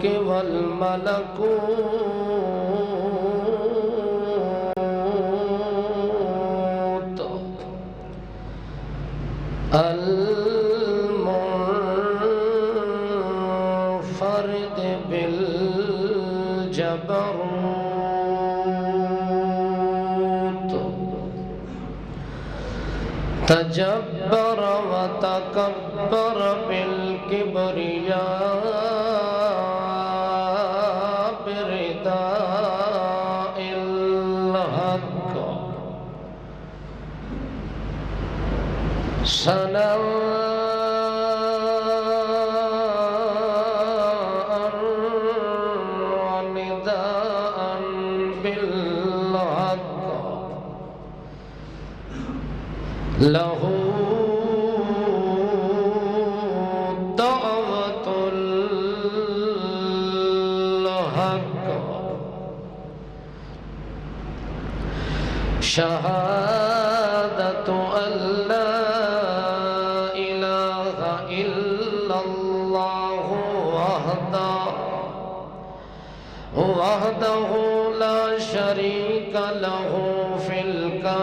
الملك والملكوت المنفرد بالجبروت تجبر وتكبر بالكبرياء برداء الحق ثناء ونداء بالحق له دعوة الحق شهادة أن لا إله إلا الله وحده لا شريك له في الكائنات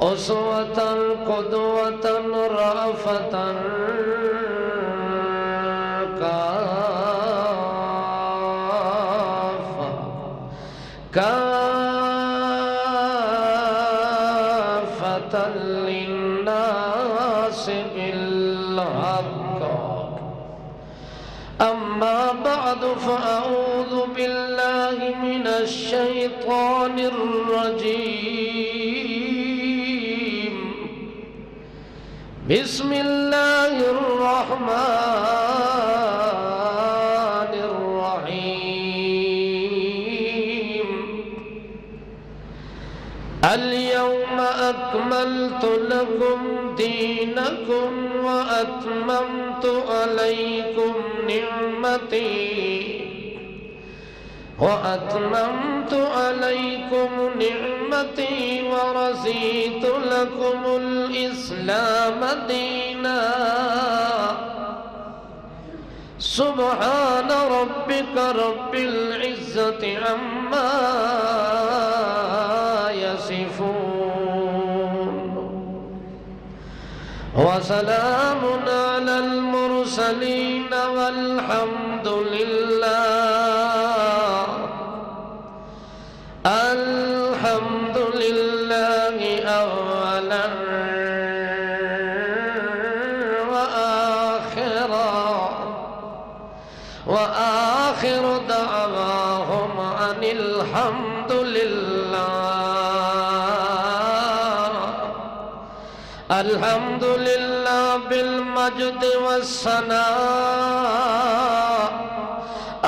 أسوة قدوة رأفة كافة للناس بالحق أما بعد فأعوذ بالله من الشيطان الرجيم بسم الله الرحمن الرحيم اليوم أكملت لكم دينكم وأتممت عليكم نعمتي ورضيت لكم الإسلام دينا سبحان ربك رب العزة عما يصفون وسلام على المرسلين والحمد لله أولا وآخر دعواهم أن الحمد لله بالمجد والثناء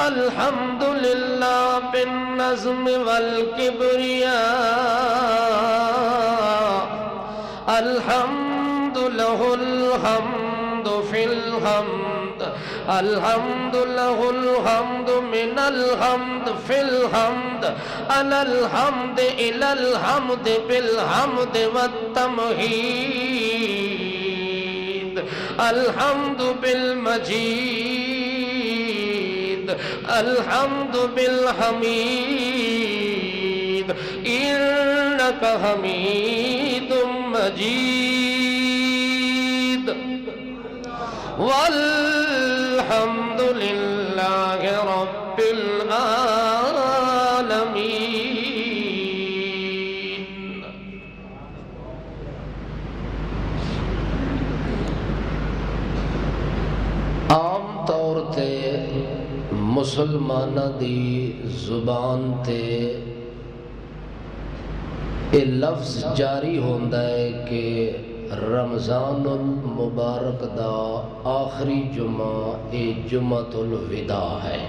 الحمد لله بالنظم والكبرياء الحمد له الحمد في الحمد الحمد له الحمد من الحمد في الحمد على الحمد إلى الحمد بالحمد والتمهيد الحمد بالمجيد الحمد بالحميد إنك حميد مجيد والحمد لله رب العالمين. عام طور تے مسلمانہ دی زبان تے یہ لفظ جاری ہوندہ ہے کہ رمضان المبارک دا آخری جمعہ اے جمعۃ الوداع ہے.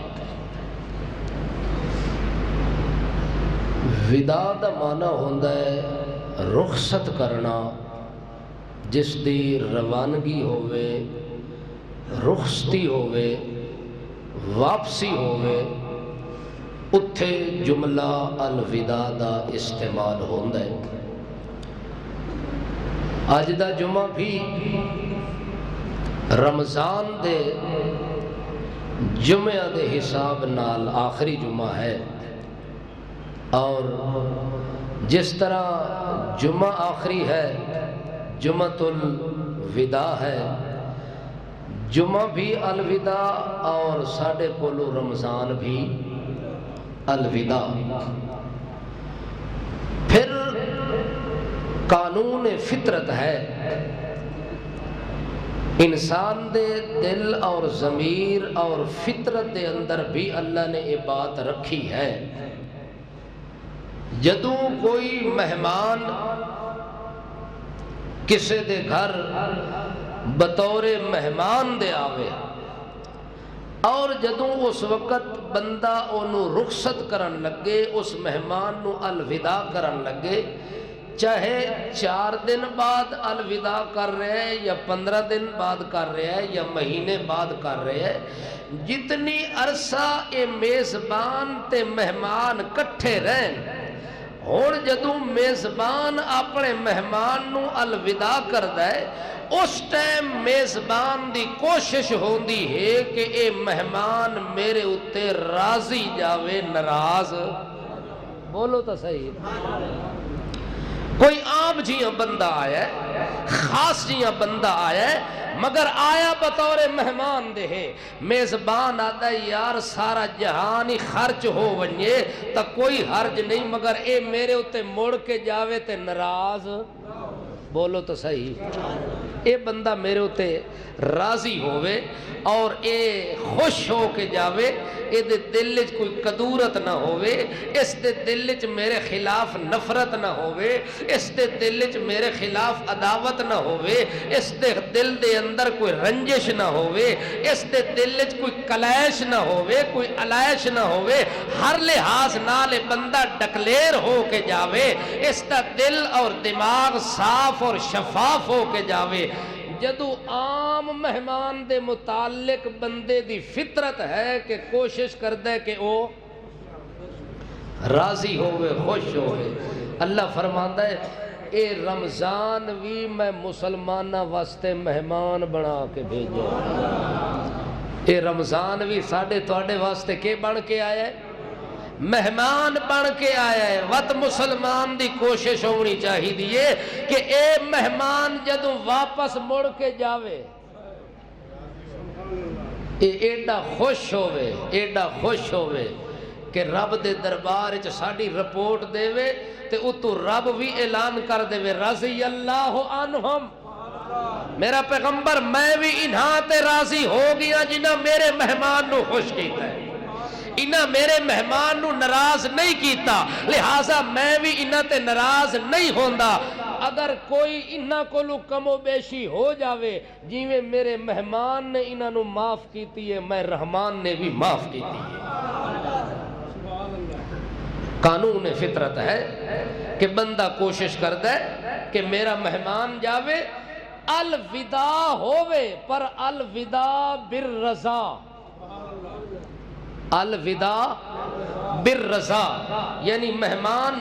وداع دا معنی ہوندہ ہے رخصت کرنا، جس دی روانگی ہوئے، رخصتی ہوئے، واپسی ہوئے، اتھے جملہ الوداع دا استعمال ہوندہ ہے. آج دا جمعہ بھی رمضان دے جمعہ دے حساب نال آخری جمعہ ہے، اور جس طرح جمعہ آخری ہے جمعۃ الوداع ہے، جمعہ بھی الوداع اور ساڈے کولو رمضان بھی الوداع۔ پھر قانون فطرت ہے، انسان دے دل اور ضمیر اور فطرت دے اندر بھی اللہ نے یہ بات رکھی ہے، جدوں کوئی مہمان کسے دے گھر بطور مہمان دے آوے، اور جدوں اس وقت بندہ انہوں رخصت کرن لگے، اس مہمان نو الوداع کرن لگے، چاہے 4 دن بعد الوداع کر رہے ہیں یا 15 دن بعد کر رہے ہیں یا مہینے بعد کر رہے ہیں، جتنی عرصہ اے میزبان تے مہمان کٹھے رہن، ہون جدوں میزبان اپنے مہمان نو الوداع کردا ہے، اس ٹائم میزبان دی کوشش ہوندی ہے کہ اے مہمان میرے اتے راضی جاوے، ناراض بولو تو صحیح۔ کوئی عام جیاں بندہ آیا ہے، خاص جیاں بندہ آیا ہے، مگر آیا بطور مہمان دے ہے، میزبان آتا ہے یار سارا جہان ہی خرچ ہو ونجے تا کوئی حرج نہیں، مگر اے میرے اتے مڑ کے جاوے تے ناراض بولو تو صحیح۔ اے بندہ میرے اتے راضی ہوئے اور اے خوش ہو کے جاوے، اے دے دل وچ کوئی کدورت نہ ہوئے، اس دے دل وچ میرے خلاف نفرت نہ ہوئے، اس دے دل وچ میرے خلاف عداوت نہ ہوئے، اس دے دل دے اندر کوئی رنجش نہ ہوئے، اس دے دل وچ کوئی کلیش نہ ہوئے، کوئی علائش نہ ہوئے، ہر لحاظ نال بندہ ڈکلیر ہو کے جاوے، اس دا دل اور دماغ صاف اور شفاف ہو کے جاوے۔ جدو عام مہمان دے متعلق بندے دی فطرت ہے کہ کوشش کردہ ہے کہ وہ راضی ہوئے، خوش ہوئے۔ اللہ فرماندہ ہے اے رمضان بھی میں مسلمانہ واسطے مہمان بنا کے بھیجے، اے رمضان بھی ساڑھے توڑے واسطے کے بن کے آیا ہے، مہمان بن کے آیا ہے۔ وقت مسلمان دی کوشش ہونی چاہی دیئے کہ اے مہمان جدوں واپس مڑ کے جاوے، اے ایڈا خوش ہوئے، ایڈا خوش ہوئے کہ رب دے دربار وچ ساڈی رپورٹ دے وے تے اتو رب بھی اعلان کر دے وے رضی اللہ عنہم، میرا پیغمبر میں بھی انہاں تے راضی ہو گیا جنہاں میرے مہمان نو خوش کیتا ہے، انہاں میرے مہمان نو ناراض نہیں کیتا، لہٰذا میں بھی انہاں تے ناراض نہیں ہوندا۔ اگر کوئی انہاں کو لو کم و بیشی ہو جاوے جیویں میرے مہمان نے انہاں نو معاف کیتی ہے، میں رحمان نے بھی معاف کیتی ہے۔ قانون فطرت ہے کہ بندہ کوشش کرتا ہے کہ میرا مہمان جاوے الوداع ہووے، پر الوداع بالرضا، الوداع بالرضا، یعنی مہمان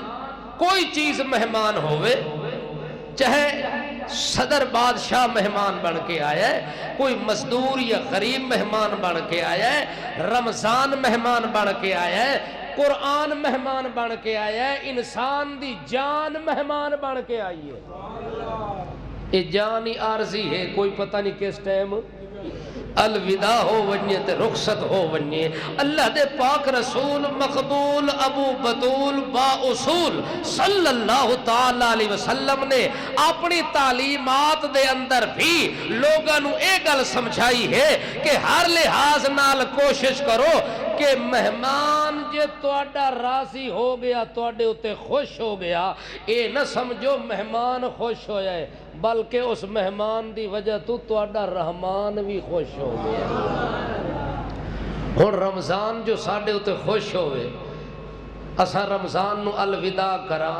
کوئی چیز مہمان ہوئے، چاہے صدر بادشاہ مہمان بن کے آیا ہے، کوئی مزدور یا غریب مہمان بن کے آیا ہے، رمضان مہمان بن کے آیا ہے، قرآن مہمان بن کے آیا ہے، انسان دی جان مہمان بن کے آئی ہے۔ یہ جان ہی عارضی ہے، کوئی پتہ نہیں کس ٹائم الوداع ہو ونجے تے رخصت ہو ونجے۔ اللہ دے پاک رسول مقبول ابو بطول با اصول صلی اللہ تعالیٰ علیہ وسلم نے اپنی تعلیمات دے اندر بھی لوگاں نو اے گل سمجھائی ہے کہ ہر لحاظ نال کوشش کرو کہ مہمان جے تواڈا راضی ہو گیا، تواڈے اتے خوش ہو گیا، اے نہ سمجھو مہمان خوش ہو جائے، بلکہ اس مہمان دی وجہ تو تواڈا رحمان بھی خوش ہو گیا۔ ہن رمضان جو ساڈے اتے خوش ہوئے، اساں رمضان نو الوداع کراں،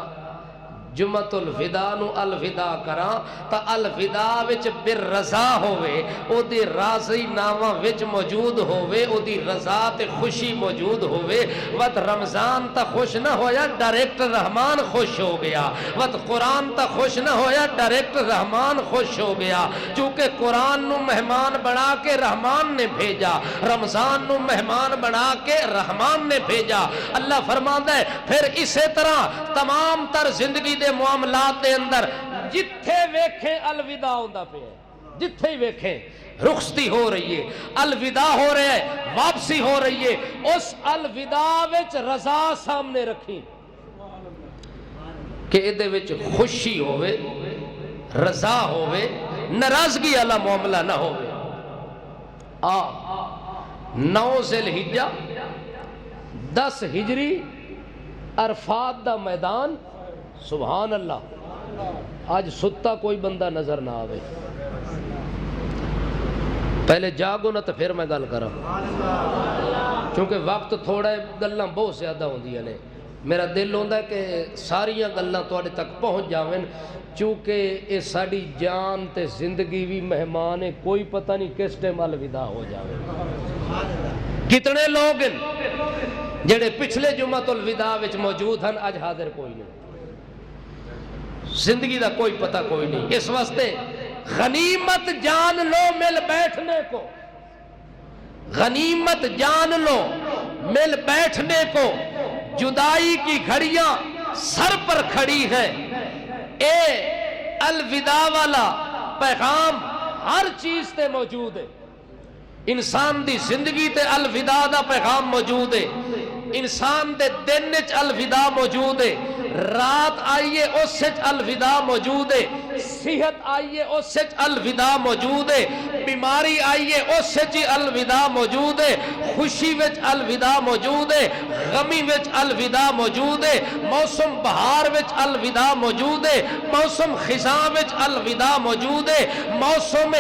جمعۃ الوداع نو الوداع کراں تا الوداع وچ بالرضا ہووے، او دی راضی نامہ وچ موجود ہووے، او دی رضا تے خوشی موجود ہووے۔ وقت رمضان تا خوش نہ ہویا ڈائریکٹ رحمان خوش ہو گیا، وقت قرآن تا خوش نہ ہویا ڈائریکٹ رحمان خوش ہو گیا، چونکہ قرآن نو مہمان بنا کے رحمان نے بھیجا، رمضان نو مہمان بنا کے رحمان نے بھیجا۔ اللہ فرماندا ہے پھر اسی طرح تمام تر زندگی دے معاملات دے اندر جتھے ویکھیں الوداع ہوندا پیا ہے، جتھے ہی ویکھیں رخصتی ہو رہی ہے، الوداع ہو رہا ہے، واپسی ہو رہی ہے، اس الوداع وچ رضا سامنے رکھی کہ ادھے وچ خوشی ہوئے، رضا ہوئے، ناراضگی والا معاملہ نہ ہوئے۔ 9 ذی الحجہ 10 ہجری عرفات دا میدان، سبحان اللہ، آج ستا کوئی بندہ نظر نہ آوے، پہلے جاگو نہ تو پھر میں گل کرا، چونکہ وقت تھوڑا ہے، گلاں بہت زیادہ ہوندیاں نے، میرا دل ہوندا ہے کہ ساریاں گلاں تواڈے تک پہنچ جاویں، چونکہ یہ ساری جان تے زندگی بھی مہمان ہے، کوئی پتہ نہیں کس ٹائم الوداع ہو جاوے۔ کتنے لوگ ہیں جڑے پچھلے جمعۃ الوداع وچ موجود ہیں، آج حاضر کوئی نہیں، زندگی دا کوئی پتہ کوئی نہیں۔ اس واسطے غنیمت جان لو مل بیٹھنے کو، غنیمت جان لو مل بیٹھنے کو، جدائی کی گھڑیاں سر پر کھڑی ہیں، اے الوداع والا پیغام ہر چیز تے موجود ہے، انسان دی زندگی تے الوداع دا پیغام موجود ہے، انسان دے دن وچ الوداع موجود ہے، رات آئیے اس وچ الوداع موجود ہے، صحت آئیے اس وچ الوداع موجود ہے، بیماری آئیے اس وچ الوداع موجود ہے، خوشی وچ الوداع موجود ہے، غمی وچ الوداع موجود ہے، موسم بہار وچ الوداع موجود ہے، موسم خزاں وچ الوداع موجود ہے، موسم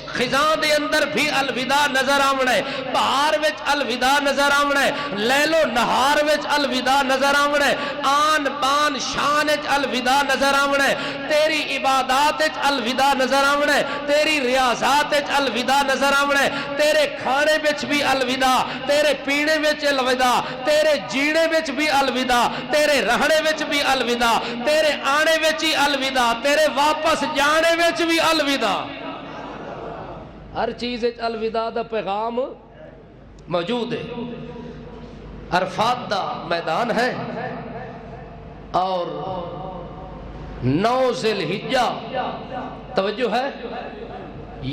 خزاں دے اندر بھی الوداع نظر آونا ہے، بہار وچ الوداع نظر آونا ہے، لیل و نہار وچ الوداع نظر آونا ہے، آن بان شان وچ الوداع نظر آونا ہے، تیری عبادات وچ الوداع نظر آونا ہے، تیری ریاضات وچ الوداع نظر آونا ہے، تیرے کھانے وچ بھی الوداع، تیرے پینے وچ الوداع، تیرے جینے وچ بھی الوداع، تیرے رہنے وچ بھی الوداع، تیرے آنے وچ ہی الوداع، تیرے واپس جانے وچ بھی الوداع، ہر چیز الوداع دا پیغام موجود ہے۔ عرفات دا میدان ہے اور 9 ذی الحجہ توجہ ہے،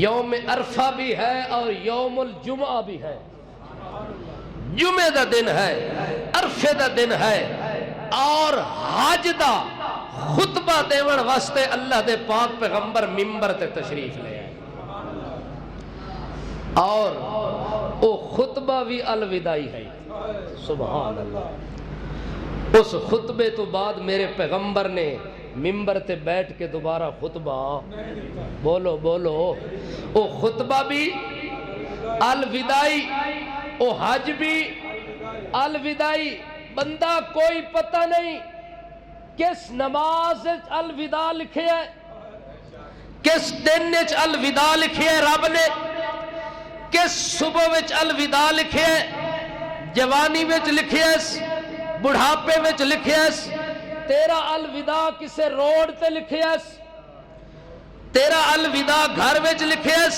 یوم عرفہ بھی ہے اور یوم الجمعہ بھی ہے، جمعہ دا دن ہے، عرفے دا دن ہے، اور حج دا خطبہ دیون واسطے اللہ دے پاک پیغمبر منبر تے تشریف لے آئے، اور وہ خطبہ بھی الوداعی ہے، سبحان اللہ۔ اس خطبے تو بعد میرے پیغمبر نے منبر تے بیٹھ کے دوبارہ خطبہ، بولو بولو، وہ خطبہ بھی الوداعی، وہ حج بھی الوداعی، بندہ کوئی پتہ نہیں کس نماز الوداع لکھے ہے، کس دن الوداع لکھے ہے رب نے، کس صبح وچ الوداع لکھے ہے، جوانی وچ لکھے ہے، بڑھاپے وچ لکھے ہے، تیرا الوداع کسے روڈ تے لکھے ہے، تیرا الوداع گھر وچ لکھے ہے،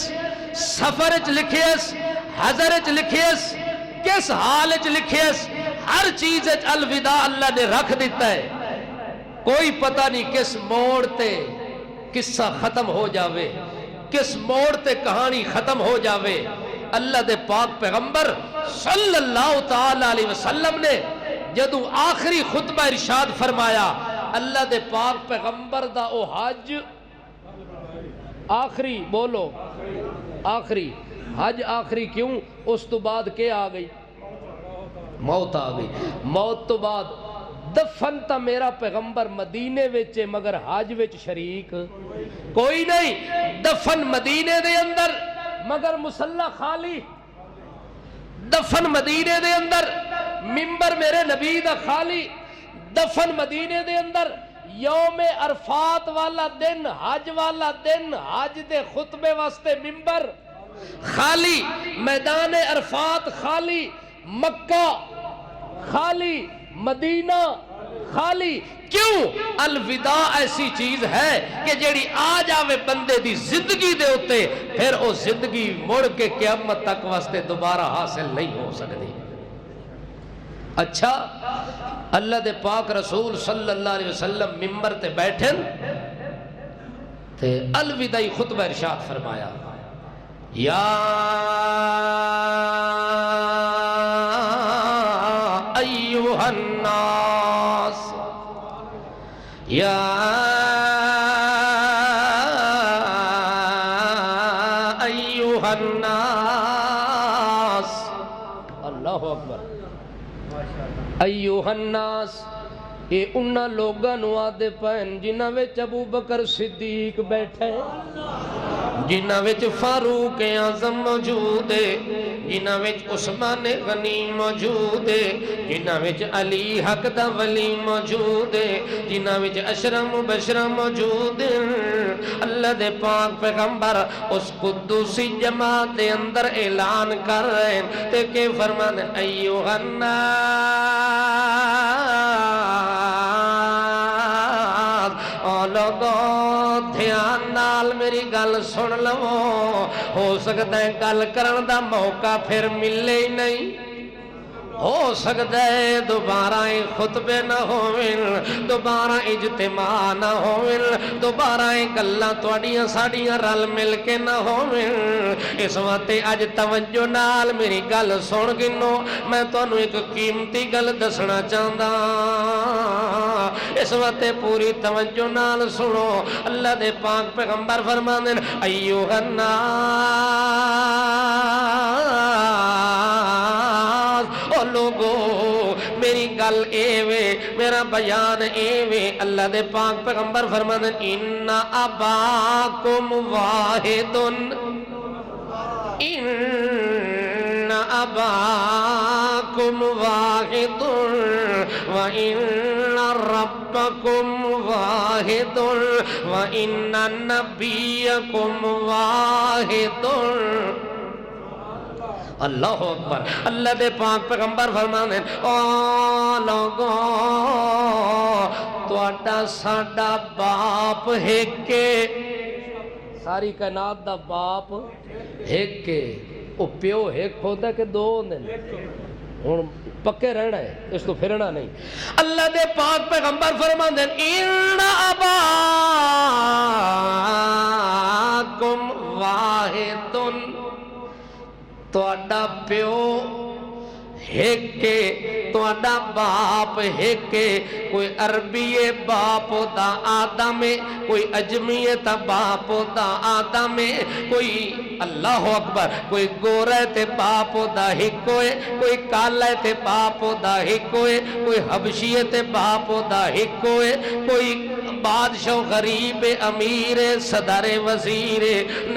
سفر وچ لکھے ہے، حضر وچ لکھے ہے، کس حال وچ لکھے ہے، ہر چیز وچ الوداع اللہ نے رکھ دیتا ہے، کوئی پتہ نہیں کس موڑ تے قصہ ختم ہو جاوے، کس موڑ تے کہانی ختم ہو جاوے۔ اللہ دے پاک پیغمبر صلی اللہ تعالی علیہ وسلم نے جدو آخری خطبہ ارشاد فرمایا، اللہ دے پاک پیغمبر دا او حج آخری، بولو آخری، حج آخری کیوں؟ اس تو بعد کیا آ گئی؟ موت آ گئی، موت تو بعد دفن تا میرا پیغمبر مدینے وچے مگر حج وچ شریک کوئی نہیں، دفن مدینے دے اندر مگر مصلی خالی، دفن مدینے دے اندر منبر میرے نبی دا خالی، دفن مدینے دے اندر یوم عرفات والا دن، حج والا دن، حج دے خطبے واسطے ممبر خالی، میدان عرفات خالی، مکہ خالی، مدینہ خالی. کیوں؟ الوداع ایسی چیز ہے کہ جیڑی آ جاوے بندے دی زندگی دے ہوتے پھر او زندگی مڑ کے قیامت تک واسطے دوبارہ حاصل نہیں ہو سکتی. اچھا اللہ دے پاک رسول صلی اللہ علیہ وسلم ممبر تے بیٹھن تے الوداعی خطبہ ارشاد فرمایا، یا ایوہ الناس، یا ایوہ الناس، اللہ اکبر، ایوہ الناس. یہ انہاں لوگاں نو آدے پین جنہاں وچ ابو بکر صدیق بیٹھے، جنہاں وچ فاروق اعظم موجود ہے، جنہاں وچ عثمان غنی موجود ہے، جنہاں وچ علی حق دا ولی موجود ہے، جنہاں وچ عشرہ مبشرہ موجود ہے. اللہ دے پاک پیغمبر اس قدوسی جماعت دے اندر اعلان کر رہے ہیں تے کہ فرمان ایوہ الناس، لوگوں دھیان نال میری گل سن لو، ہو سکتا ہے گل کرن دا موقع پھر ملے ہی نہیں، ہو سکتا ہے دوبارہ خطبے نہ ہوئن، دوبارہ اجتماع نہ ہوئن، دوبارہ گلاں تواڈیاں ساڈیاں رل مل کے نہ ہوئن. اس وقت اج توجہ نال میری گل سن گنو، میں تانوں ایک قیمتی گل دسنا چاہتا. اس وقت پوری توجہ نال سنو، اللہ دے پاک پیغمبر فرماندے ایوہ الناس، او لوگو میری گل ایوے، میرا بیان ایوے. اللہ دے پاک پیغمبر فرماندے ان اباکم واحد، ان اباکم واحد وان ربکم واحد وان نبیکم واحد. اللہ اکبر. اللہ دے پاک پیغمبر فرمانے او لوگوں تواڈا ساڈا باپ ایکے، ساری کائنات دا باپ ایکے. او پیو ایک ہوتا ہے کہ دو ہوندے نے؟ ہن پکے رہنا ہے، اس تو پھرنا نہیں. اللہ دے پاک پیغمبر فرماندے ان اباکم واحد، تواڈا پیو ایکے، تواڈا باپ ایکے. کوئی عربی باپ دا آدم ہے، کوئی عجمی تا باپ دا آدم ہے، کوئی اللہ اکبر کوئی گورا تے باپ دا ہکو ہے، کوئی کالا تے باپ دا ہکو ہے، کوئی حبشی تے باپ دا ہکو ہے، کوئی بادشاہ غریب امیر صدر وزیر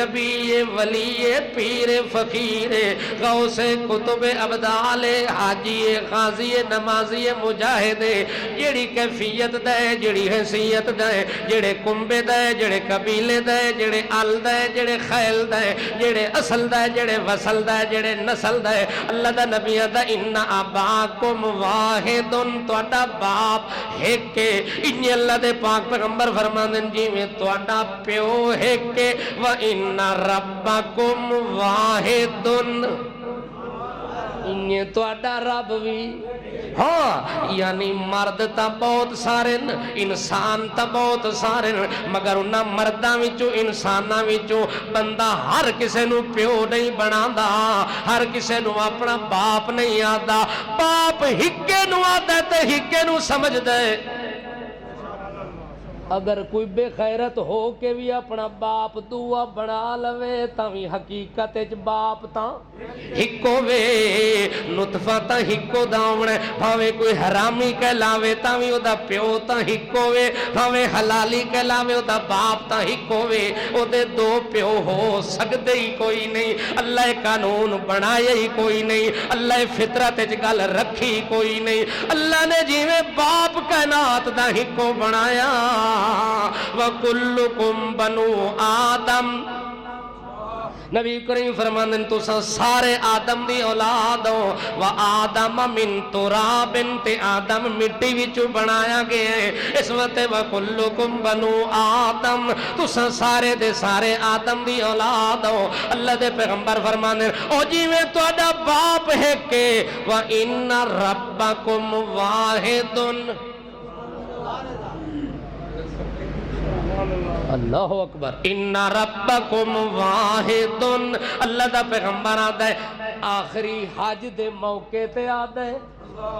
نبی ولی پیر فقیر غوث قطب ابدال حاجی غازی نمازی مجاہد، جیڑی کیفیت دے، جیڑی حیثیت دے، جیڑے کنبے دے، جیڑے قبیلے دے، جیڑے ال دے، جیڑے خیل دے، جیڑے اصل دے، جیڑے وصل دے، جیڑے نسل دے. اللہ دا نبی دا ان اباکم واحد، تواڈا باپ ایک. ان اللہ دے پاک پیغمبر فرماندے جی میں تواڈا پیو ایک و ان ربکم واحد، انہیں تواڈا رب بھی. ہاں یعنی مرد تا بہت سارے، انسان تا بہت سارے، مگر انہاں مرداں وچوں انساناں وچوں بندہ ہر کسے نو پیو نہیں بنادا، ہر کسے نو اپنا باپ نہیں آدا. باپ ہکے نو آدا تے ہکے نو سمجھ دے. اگر کوئی بے خیرت ہو کے بھی اپنا باپ دعا بنا لوے تاوی حقیقت اچ باپ تاں ہکو وے نطفہ تاں ہکو داونے بھاوے کوئی حرامی کہلاوے تاوی او دا پیو تاں ہکو وے بھاوے حلالی کہلاوے او دا باپ تاں ہکو وے او دے دو پیو ہو سکدے ہی کوئی نہیں اللہ قانون بنایا ہی کوئی نہیں اللہ فطرت اچ گل رکھی کوئی نہیں اللہ نے جیویں باپ کائنات دا ہکو بنایا وَكُلُّكُمْ بَنُو آدم نبی کریم فرماندن تو سارے آدم دی اولاد ہو وَآدَمَ مِن تُرَابٍ تے آدم مٹی وچوں بنایا گیا ہے اس وقت وَكُلُّكُمْ بَنُو آدم تو سارے دے سارے آدم دی اولاد ہو اللہ دے پیغمبر فرماندن او جی میں تو اڈا باپ ہے کہ وَإِنَّ رَبَّكُمْ وَاحِدٌ اللہ اکبر ان ربکم واحد اللہ دا پیغمبر آدھا ہے آخری حج دے موقع تے آدھا ہے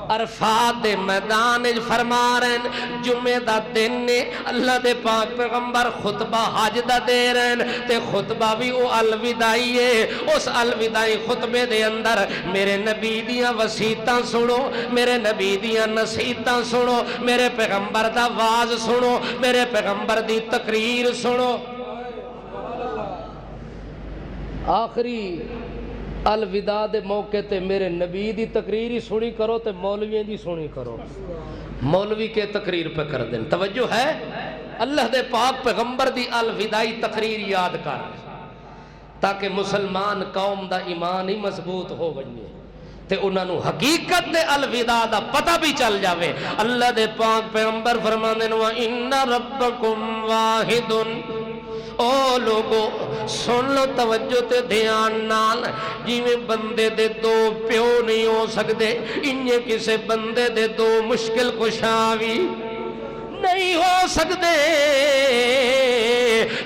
عرفات دے میدان فرما رہے ہیں جمعہ دا دن نے اللہ دے پاک پیغمبر خطبہ حج دا دے رہے ہیں تے خطبہ بھی او الوداعی ہے اس الوداعی خطبے دے اندر میرے نبی دیاں وصیتاں سنو میرے نبی دیاں نصیحتاں سنو میرے پیغمبر دا واز سنو میرے پیغمبر دی تقریر سنو آخری الوداع دے موقع تے میرے نبی دی تقریری سنی کرو تے مولوی دی سنی کرو مولوی کے تقریر پہ کر دیں توجہ ہے اللہ دے پاک پیغمبر دی الوداعی تقریر یاد کر تاکہ مسلمان قوم دا ایمان ہی مضبوط ہو بنیے تے انہاں نو حقیقت دے الوداع دا پتہ بھی چل جاوے اللہ دے پاک پیغمبر فرماندے نو ان ربکم واحد او لوگو سن لو توجہ تے دھیان نال جیویں بندے دے دو پیو نہیں ہو سکتے انہیں کسے بندے دے دو مشکل کشاوی نہیں ہو سکتے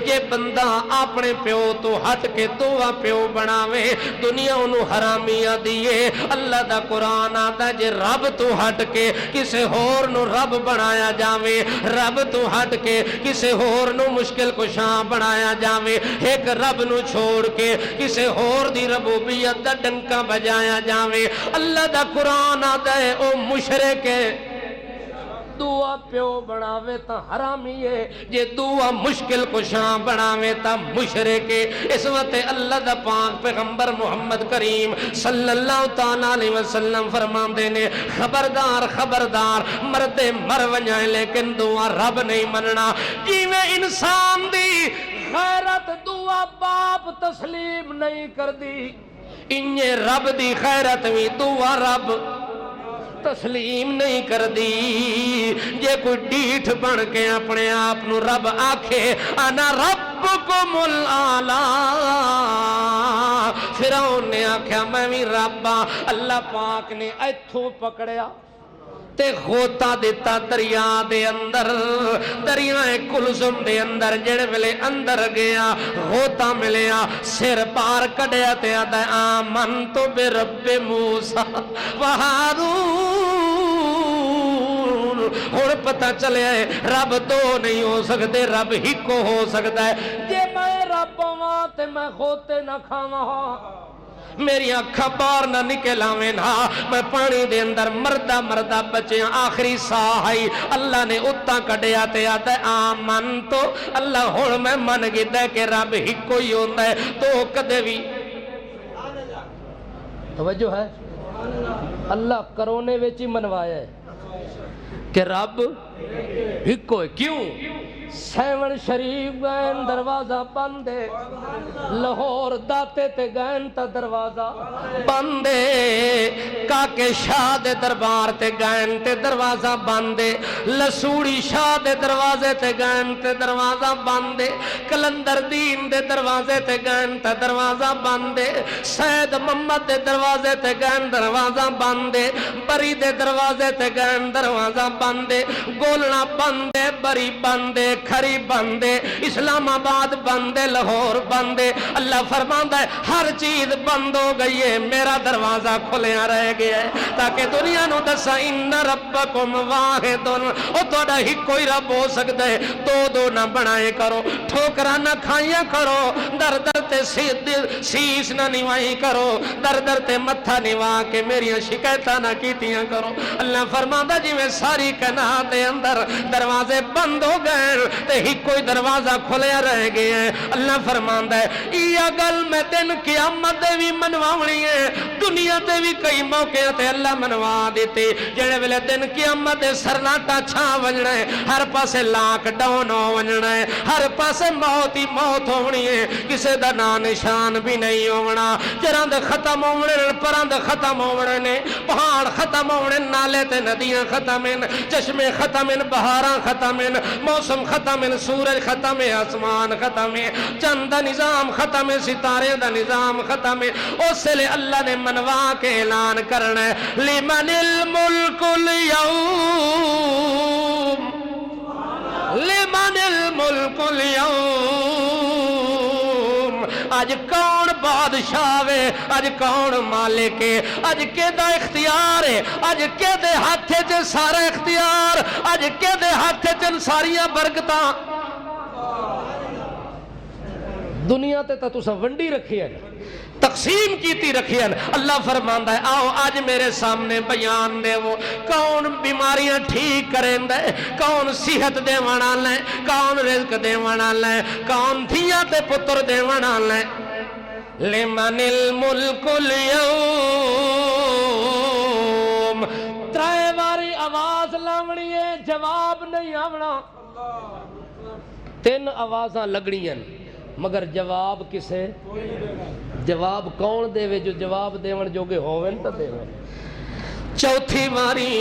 یہ بندہ اپنے پیو تو ہٹ کے دوہ پیو بناوے دنیا انہوں حرامیہ دیئے اللہ دا قرآن آتا ہے جے رب تو ہٹ کے کسے ہور نو رب بنایا جاوے رب تو ہٹ کے کسے ہور نو مشکل کشاں بنایا جاوے ایک رب نو چھوڑ کے کسے ہور دی ربوبیت دا ڈنکا بجایا جاوے اللہ دا قرآن آتا ہے او مشرک ہے دعا پیو بناوے تا حرامی ہے جے دعا مشکل کشاں بناوے تا مشرک ہے اس وقت اللہ دا پاک پیغمبر محمد کریم صلی اللہ تعالیٰ علیہ وسلم فرمان دینے خبردار خبردار مردے مر ونجائیں لیکن دعا رب نہیں مننا جیویں انسان دی خیرت دعا باپ تسلیم نہیں کر دی انہیں رب دی خیرت بھی دعا رب تسلیم نہیں کر دی یہ کوئی ڈیٹھ بن کے اپنے آپ نو رب آکھے انا ربکم الاعلی فرعون نے آکھیا میں بھی ربا اللہ پاک نے ایتھوں پکڑیا تے غوطہ دیتا دریا دے اندر دریا کلزم دے اندر جڑے ویلے اندر گیا غوطہ ملیا سر پار کڈیا تے آدھا آمنتو برب موسیٰ وہارون اور پتہ چلے ہے رب دو نہیں ہو سکتے رب ہی کو ہو سکتا ہے جے میں رب ہوں تے میں غوطے نہ کھاواں میری اکھا بار نہ نکلاویں نا میں پانی دے اندر مردہ مردہ بچے آخری ساہائی اللہ نے اتنا کڑیا تے آتا ہے آمن تو اللہ ہون میں من گیدہ کہ رب ہی کوئی ہوندہ ہے تو کدے بھی توجہ ہے اللہ کرونے ویچی منوایا ہے کہ رب ہی کوئی کیوں سیون شریف گئن دروازہ بندے لاہور داتے تے گئن تا دروازہ بندے کاکے شاہ دے دربار تے گئن تے دروازہ بندے لسوڑی شاہ دے دروازے تے گئن تے دروازہ بندے کلندر دین دے دروازے تے گئن تے دروازہ بندے سید محمد دے دروازے تے گئن دروازہ بندے بری دے دروازے تے گئن دروازہ بندے گولنا بندے بری بندے کھری بندے، اسلام آباد بندے، لاہور بندے، اللہ فرماندا ہے ہر چیز بند ہو گئی ہے، میرا دروازہ کھلیا رہ گیا ہے تاکہ دنیا نو دسا ان ربکم واحد، او تہاڈا ہی کوئی رب ہو سکتا ہے، دو دو نہ بنائے کرو، ٹھوکراں نہ کھائیاں کرو، در در تے سیس نہ نوائی کرو، در در تے متھا نوا کے میری شکایتاں نہ کیتیاں کرو۔ اللہ فرماندا جویں ساری کائنات دے اندر دروازے بند ہو گئے تے ہی کوئی دروازہ کھلیا رہ گیا ہے، اللہ فرماندا ہے یہ گل میں دن قیامت دے بھی منواونی ہے، دنیا تے بھی کئی موقع تے اللہ منوا دیتے، جڑے ویلے دن قیامت دے سرناٹا چھا وجنا ہے، ہر پاسے لاک ڈاؤن ہو وجنا ہے، ہر پاسے موت ہی موت ہونی ہے، کسے دا نا نشان بھی نہیں ہونا، جراند ختم ہونے، پراند ختم ہونے نے، پہاڑ ختم ہونے، نالے تے ندیاں ختم ہیں، چشمے ختم ہیں، بہاراں ختم ہیں، موسم ختم ہے، سورج ختم ہے، آسمان ختم ہے، چند دا نظام ختم ہے، ستارے دا نظام ختم ہے، اس لئے اللہ نے منوا کے اعلان کرنا ہے لمن الملک اليوم، لمن الملک اليوم، آج کون بادشاہ ہے، آج کون مالک ہے، آج کے دا اختیار ہے، آج کے دے ہاتھے چ سارا اختیار، آج کے دے ہاتھے چ ساریاں برکتاں، دنیا تے تساں ونڈی رکھی ہے، تقسیم کیتی رکھی ہے، اللہ فرماندا ہے آؤ آج میرے سامنے بیان دے وہ کون بیماریاں ٹھیک کریں دے، کون صحت دے وانا لے، کون رزق دے وانا لے، کون دھیاں تے پتر دے وانا لے، لمن الملک اليوم، ترائے باری آواز لاونی ہے، جواب نہیں آونا، تین آوازاں لگنی ہیں مگر جواب کسے، جواب کون دے وے، جو جواب دیون جو گے ہوون تا دیون، چوتھی باری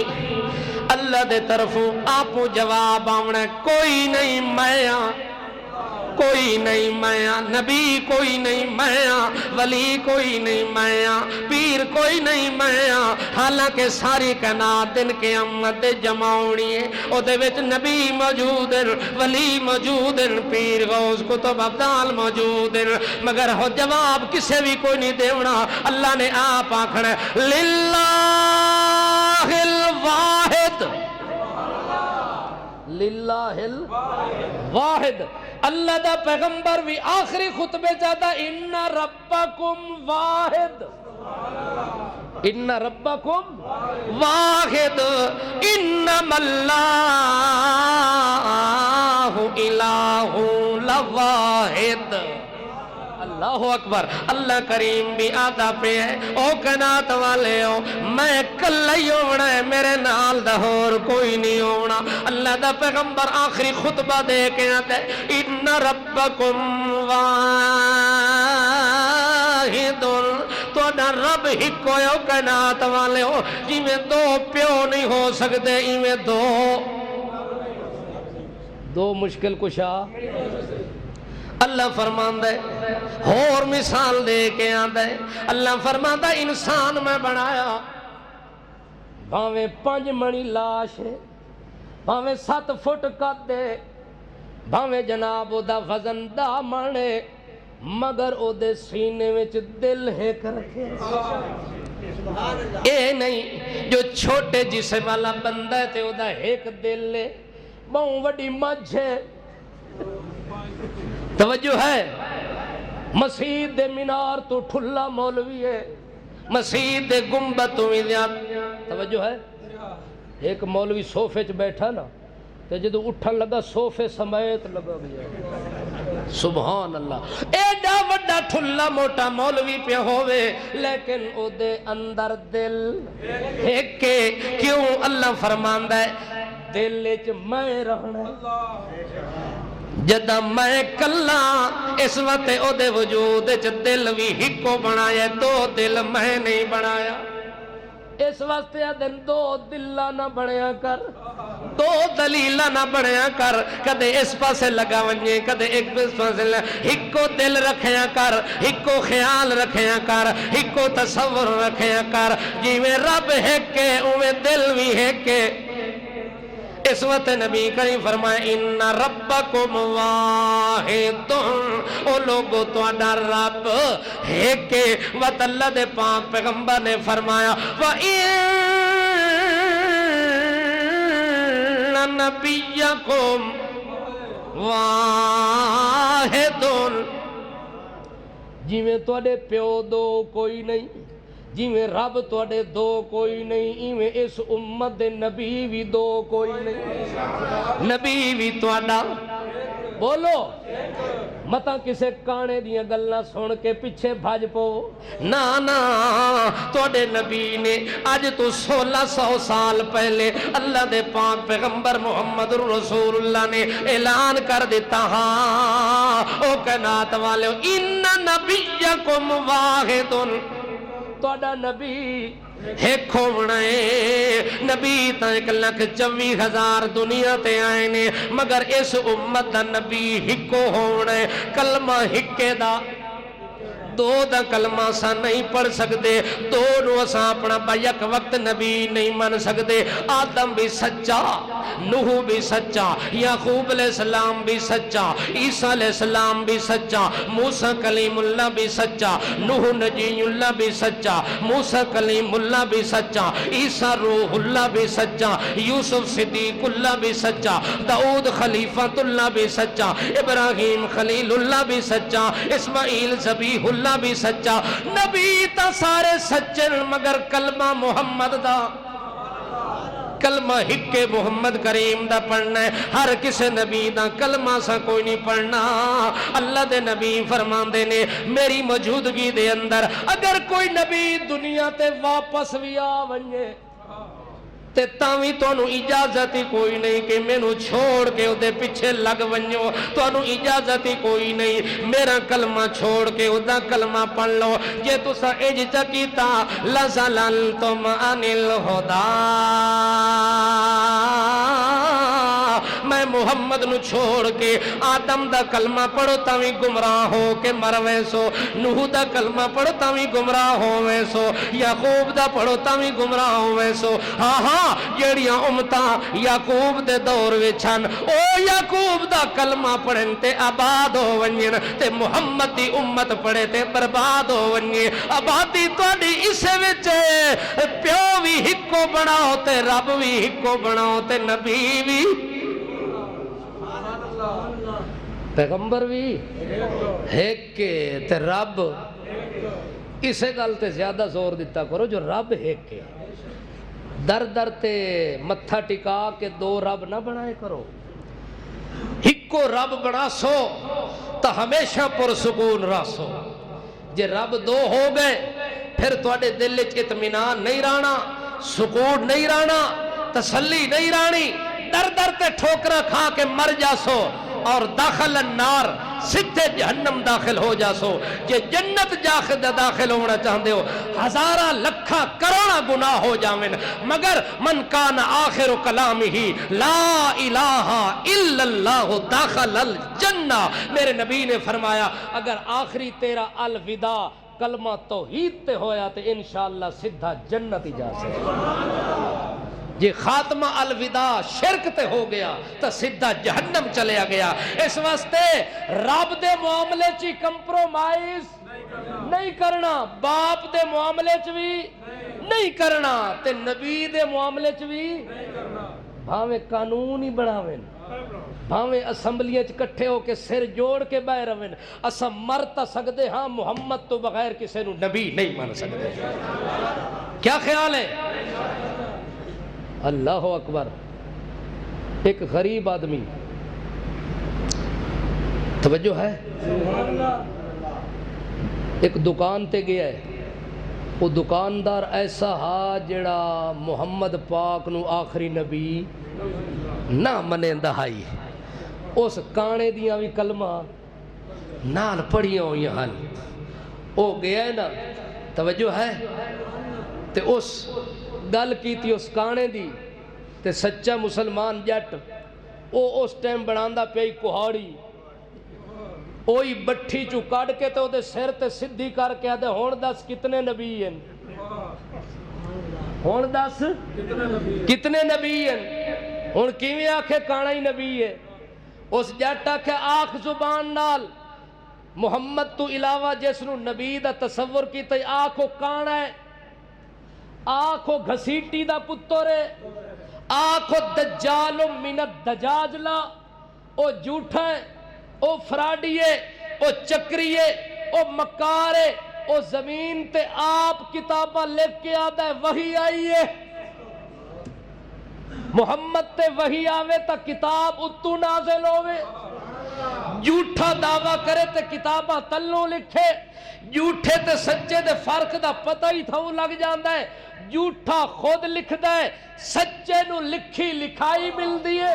اللہ دے طرفوں آپو جواب آونا، کوئی نہیں میاں، کوئی نہیں میاں، نبی کوئی نہیں میاں، ولی کوئی نہیں میاں، پیر کوئی نہیں میاں، حالانکہ ساری کائنات دن قیامت دے جمع ہونی ہے، او دے وچ نبی موجود ہیں، ولی موجود ہیں، پیر غوث کتب ابدال موجود ہیں، مگر ہو جواب کسے بھی کوئی نہیں دیونا، اللہ نے آپ آکھنا للہ الواحد، للہ الواحد، اللہ دا پیغمبر بھی آخری خطبے جاتا ان ربکم واحد، ان ربکم واحد، انما اللہ الہ لواحد، اللہ اکبر، اللہ کریم بھی آتا پہ ہے، او کنات والے ہو میں کل ہی ہونا ہے، میرے نال دا اور کوئی نہیں ہونا، اللہ دا پیغمبر آخری خطبہ دے کے آتا ہے ان ربکم واحد، تو اڈا رب ہی کوئی ہو کنات والے ہو، جی میں دو پیو نہیں ہو سکتے، ہی میں دو مشکل کشا، اللہ فرماندا ہے اور مثال دے کے آندا ہے، اللہ فرماندا انسان میں بنایا، بھاویں 5 منی لاش ہے، بھاویں 7 فٹ قد ہے، بھاویں جناب او دا وزن 10 من ہے، مگر او دے سینے وچ دل ہے کر رکھے، اے نہیں جو چھوٹے جسم والا بندہ ہے تے او دا ایک دل ہے، بہوں وڈی مجھ ہے، توجہ ہے، مسجد دے مینار تو ٹھلا مولوی ہے، مسجد دے گنبد تو توجہ ہے، ایک مولوی صوفے چ بیٹھا نا تے جدو اٹھن لگا صوفے سمیت لگا گیا، سبحان اللہ، ایڈا وڈا ٹھلا موٹا مولوی پہ ہوئے لیکن او دے اندر دل ایک کے، کیوں اللہ فرماندا ہے دل وچ میں رہنا ہے، جدہ میں کلا اس وقت او دے وجود وچ دل بھی ہکو بنایا، دو دل میں نہیں بنایا، اس واسطے دن دو دلہ نہ بنیا کر، دو دلیلہ نہ بنیا کر، کدے اس پاسے لگا ونجے کدے ایک پاسے لگا، ہکو دل رکھیا کر، ہکو خیال رکھیا کر، ہکو تصور رکھیا کر، جی میں رب ہے کہ اوے دل بھی ہے کہ، اس وقت نبی کریم فرمایا ان ربکم واحد، او لوگو تہاڈا رب ایک ہے۔ وت اللہ دے پاک پیغمبر نے فرمایا وَإِنَّ نَبِيَّكُمْ واحد، جی میں تواڈے پیو دو کوئی نہیں، جی میں رب تواڈے دو کوئی نہیں، ایویں اس امت دے نبی بھی دو کوئی نہیں، نبی بھی تواڈا بولو متا کسے کانے دیاں گلاں سن کے پیچھے بھج پو، نا نا تواڈے نبی نے اج تو 1600 سال پہلے اللہ دے پاک پیغمبر محمد رسول اللہ نے اعلان کر دیتا، ہاں او کائنات والو ان نبیکم واحد، تواڈا نبی ایک ہونا ہے۔ نبی تا 1,24,000 دنیا تے آئے نے، مگر اس امت دا نبی ہکو ہونا ہے۔ کلمہ ہکے دا دو دا کلمہ سا نہیں پڑھ سکتے، دو نو اساں اپنا بیک وقت نبی نہیں من سکتے۔ آدم بھی سچا، نوح بھی سچا، یعقوب علیہ السلام بھی سچا، عیسیٰ علیہ السلام بھی سچا، موسیٰ کلیم اللہ بھی سچا، نوح نجی اللہ بھی سچا، موسیٰ کلیم اللہ بھی سچا، عیسیٰ روح اللہ بھی سچا، یوسف صدیق اللہ بھی سچا، داؤد خلیفۃ اللہ بھی سچا، ابراہیم خلیل اللہ بھی سچا، اسماعیل ذبیح اللہ بھی سچا۔ نبی تا سارے سچن، مگر کلمہ محمد دا، کلمہ ہکے محمد کریم دا پڑھنا ہے۔ ہر کسے نبی دا کلمہ سا کوئی نہیں پڑھنا۔ اللہ دے نبی فرماندے نے میری موجودگی دے اندر اگر کوئی نبی دنیا تے واپس بھی آ ونجے تے تاوی تانوں اجازت ہی کوئی نہیں کہ مینوں چھوڑ کے اودے پیچھے لگ ونجو، تانوں اجازت ہی کوئی نہیں میرا کلمہ چھوڑ کے اودہ کلمہ پڑھ لو۔ جے تسا اج چکیتا لَزَلَلْتُمْ عَنِ الْہُدَىٰ، میں محمد نو چھوڑ کے آدم دا کلمہ پڑھو تاوی گمراہ ہو کے مروے سو، نوح دا کلمہ پڑھو تاوی گمراہ ہوئے سو، یعقوب دا پڑھو تاوی گمراہ ہوئے سو۔ ہاں ہاں جیڑیاں امتاں یعقوب دے دور وچھن، او یعقوب دا کلمہ پڑھن تے آباد ہو ونجن، تے محمد دی امت پڑھے تے برباد ہو ونجن۔ آبادی تواڈی اسے وچ پیو بھی ہکو بناؤ تے رب بھی ہکو بناؤ تے نبی بھی پیغمبر بھی ایک کے تے رب، اسے گل تے زیادہ زور دیتا کرو جو رب ایک کے، در در تے متھا ٹکا کے دو رب نہ بنائے کرو، ہکو رب بنا سو تو ہمیشہ پرسکون راسو۔ جے رب دو ہو گئے پھر تواڈے دل وچ اطمینان نہیں رہنا، سکون نہیں رہنا، تسلی نہیں رہنی، در در تے ٹھوکرا کھا کے مر جاسو اور داخل النار سدھے جہنم داخل ہو جاسو۔ جے جنت داخل ہونا چاہتے ہو ہزارہ لکھا کروڑا گناہ ہو جاویں، مگر من کان آخر کلامہ لا الہ الا اللہ داخل الجنہ۔ میرے نبی نے فرمایا اگر آخری تیرا الوداع کلمہ توحید تے ہویا تو انشاءاللہ سدھا جنت ہی جا سکتا۔ جی خاتمہ الوداع شرک تے ہو گیا تو سدھا جہنم چلیا گیا۔ اس واسطے رب دے معاملے چی کمپرومائز نہیں کرنا، باپ دے معاملے چ بھی نہیں کرنا تے نبی دے معاملے چ بھی بھاویں قانون ہی بناویں، بھاویں اسمبلیاں چ کٹھے ہو کے سر جوڑ کے بہ رویں، اساں مر تا سکدے ہاں محمد تو بغیر کسے نو نبی نہیں مان سکدے۔ کیا خیال ہے؟ اللہ اکبر۔ ایک غریب آدمی، توجہ ہے، ایک دکان تے گیا ہے، وہ دکاندار ایسا ہا جڑا محمد پاک نو آخری نبی نہ منے دہائی، اس کانے دیاں بھی کلمہ نال پڑھیاں ہوئی ہن، وہ گیا ہے نا، توجہ ہے، تے اس گل کی تھی اس کانے دی تے سچا مسلمان جٹ او اس ٹائم بناندا پئی کہاڑی، اوئی بٹھی چو کڈ کے تے او دے سر تے سدھی کر کے آدھے ہون دس کتنے نبی ہیں، ہون دس کتنے نبی ہیں۔ ہن کیویں آکھے کانا ہی نبی ہے؟ اس جٹ آکھے آکھ زبان نال محمد تو علاوہ جس نو نبی دا تصور کیتا آکھو کانا ہے، آکھو گھسیٹی دا پتر ہے، آکھو دجال من الدجاجلہ، او جھوٹا ہے، او فراڈی ہے، او چکری ہے، او مکار ہے، او زمین تے آپ کتابہ لکھ کے آدھا ہے وحی آئی ہے۔ محمد تے وحی آوے تا کتاب اتو نازل ہوئے، جھوٹا دعویٰ کرے تے کتابہ تلوں لکھے، جھوٹے تے سچے دے فرق دا پتہ ہی تھا لگ جاندہ ہے، جھوٹا خود لکھ دے، سچے نو لکھی لکھائی مل دیئے،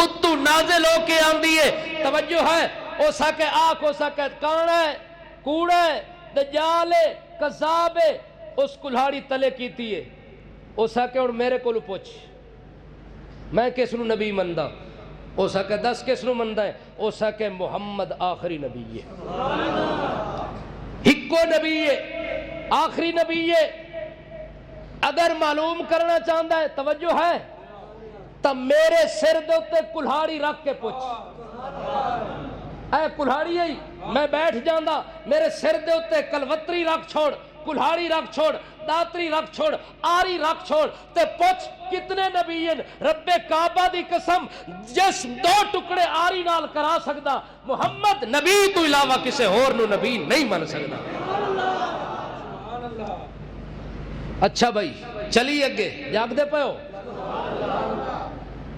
اتو نازل ہو کے آن دیئے۔ توجہ ہے، او سکے آنکھ، او سکے کانا ہے، کوڑا ہے، دجال ہے، قذاب ہے، اس کلہاڑی تلے کیتی ہے۔ او سکے اور میرے کو لو پوچھ میں کس نو نبی مندہ، او سکے 10 کس نو مندہ ہے، او سکے محمد آخری نبی ہے، ہکو نبی ہے، آخری نبی ہے۔ اگر معلوم کرنا چاہتا ہے توجہ ہے تو میرے سر دے تے کلہاڑی رکھ کے پوچھ، اے کلہاڑی ہے میں بیٹھ جاندہ، میرے سر دے تے کلوتری رکھ چھوڑ، کلہاڑی رکھ چھوڑ، داتری رکھ چھوڑ، آری رکھ چھوڑ، تے پوچھ کتنے نبی ہیں؟ رب کعبہ دی قسم جس 2 ٹکڑے آری نال کرا سکدا، محمد نبی تو علاوہ کسے اور نو نبی نہیں من سکدا۔ اچھا بھائی چلی اگے جاگ دے پہ ہو،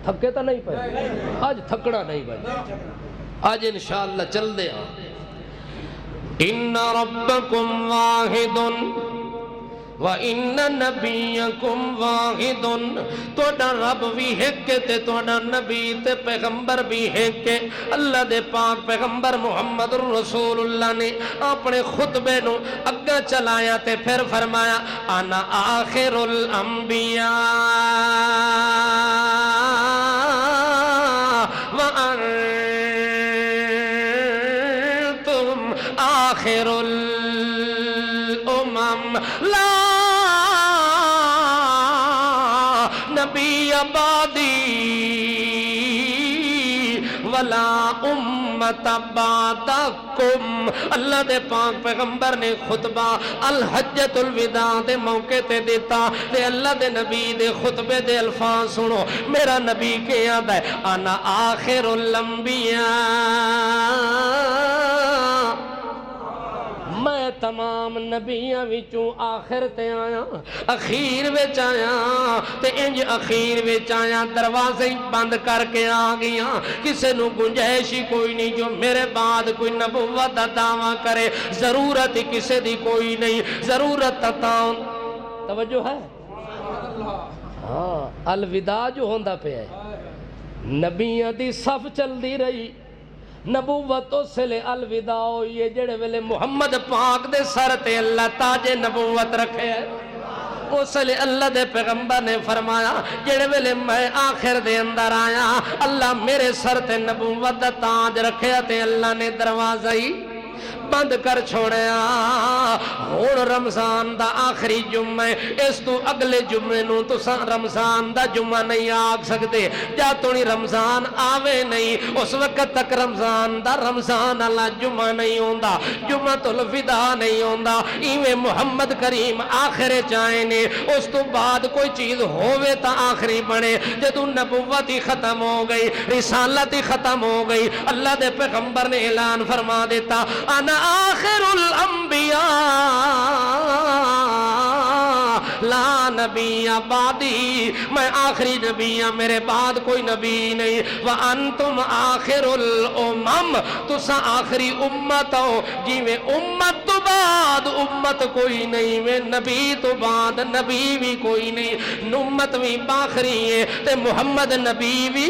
تھکے تا نہیں پہ، آج تھکنا نہیں بھائی، آج انشاءاللہ چل دے ہاں۔ ان ربکم واحد وَإِنَّ نَبِيَّكُمْ وَاحِدٌ، توڑا رب بھی ایک تے توڑا نبی تے پیغمبر بھی ایک۔ اللہ دے پاک پیغمبر محمد رسول اللہ نے اپنے خطبے نو اگا چلایا تے پھر فرمایا انا آخر الانبیاء وَأَنْتُمْ آخر الامم لا نبی بعدی ولا امت بعدکم۔ اللہ دے پاک پیغمبر نے خطبہ الحجۃ الوداع دے موقع تے دیتا تے اللہ دے نبی دے خطبے دے الفاظ سنو، میرا نبی کے آدھا ہے انا آخر الانبیاء، میں تمام نبیاں وچوں آخر تے آیا، اخیر وچ آیا تے انج اخیر وچ آیا دروازے بند کر کے آ گیا، کسے نو گنجائش ہی کوئی نہیں جو میرے بعد کوئی نبوت دا دعویٰ کرے، ضرورت کسے دی کوئی نہیں، ضرورت تاں توجہ ہے ہاں۔ الوداع جو ہوندہ پہ ہے، نبیاں دی صف چل دی رہی، نبوت اس لئے الوداع ہوئی جڑے ویلے محمد پاک دے سر تے اللہ تاج نبوت رکھے ہے، اس لئے اللہ دے پیغمبر نے فرمایا جڑے ویلے میں آخر دے اندر آیا اللہ میرے سر تے نبوت دا تاج رکھے تے اللہ نے دروازہ ہی بند کر چھوڑیا۔ ہون رمضان دا آخری جمعہ اس تو اگلے جمعے نو تو رمضان دا جمعہ نہیں آگ سکتے، جا تونی رمضان آوے نہیں اس وقت تک رمضان دا رمضان اللہ جمعہ نہیں ہوندہ، جمعہ تو الوداع نہیں ہوندہ۔ ایویں محمد کریم آخر چاہنے اس تو بعد کوئی چیز ہووے تا آخری بنے، جدو نبوت ہی ختم ہو گئی، رسالت ہی ختم ہو گئی، اللہ دے پیغمبر نے اعلان فرما دیتا انا آخر الانبیاء لا نبی بعدی، میں آخری نبی ہوں میرے بعد کوئی نبی نہیں، وانتم آخر الامم، تسا آخری امت ہو، جی میں امت تو بعد امت کوئی نہیں، میں نبی تو بعد نبی بھی کوئی نہیں، امت بھی باخری ہے تے محمد نبی بھی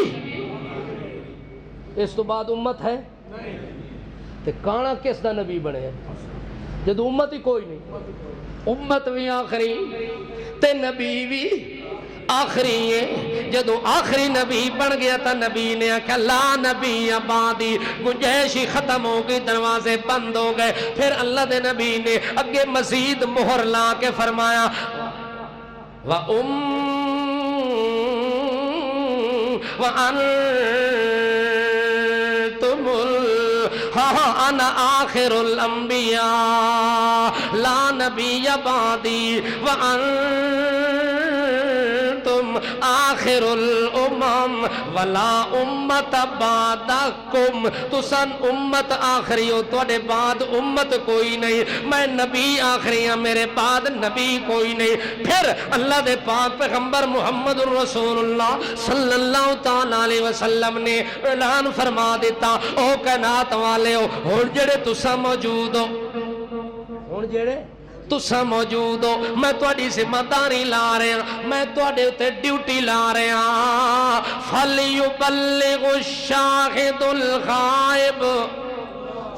اس تو بعد امت ہے تے کانا کس دا نبی بنے ہیں جدو امت ہی کوئی نہیں، امت بھی آخری تے نبی بھی آخری ہے۔ جدو آخری نبی بن گیا تا نبی نے آکھا لا نبی بعدی، گنجائش ہی ختم ہو گئی، دروازے بند ہو گئے، پھر اللہ دے نبی نے اگے مزید مہر لا کے فرمایا وَأُمَّتُ وانتم انا آخر الانبیاء لا نبی بعدی وانتم آخر الامم ولا امت بعدکم تسان امت آخری ہو تواڈے بعد امت کوئی نہیں میں نبی آخری ہوں میرے بعد نبی کوئی نہیں پھر اللہ دے پاک پیغمبر محمد رسول اللہ صلی اللہ تعالی علیہ وسلم نے اعلان فرما دیتا او کائنات والے ہو ہن جڑے تساں موجود ہو ہن جڑے تساں موجود ہو میں تواڈی ذمہ داری لا رہا میں تواڈے تے ڈیوٹی لا رہا فَلْيُبَلِّغُ الشَّاهِدُ الْغَائِبُ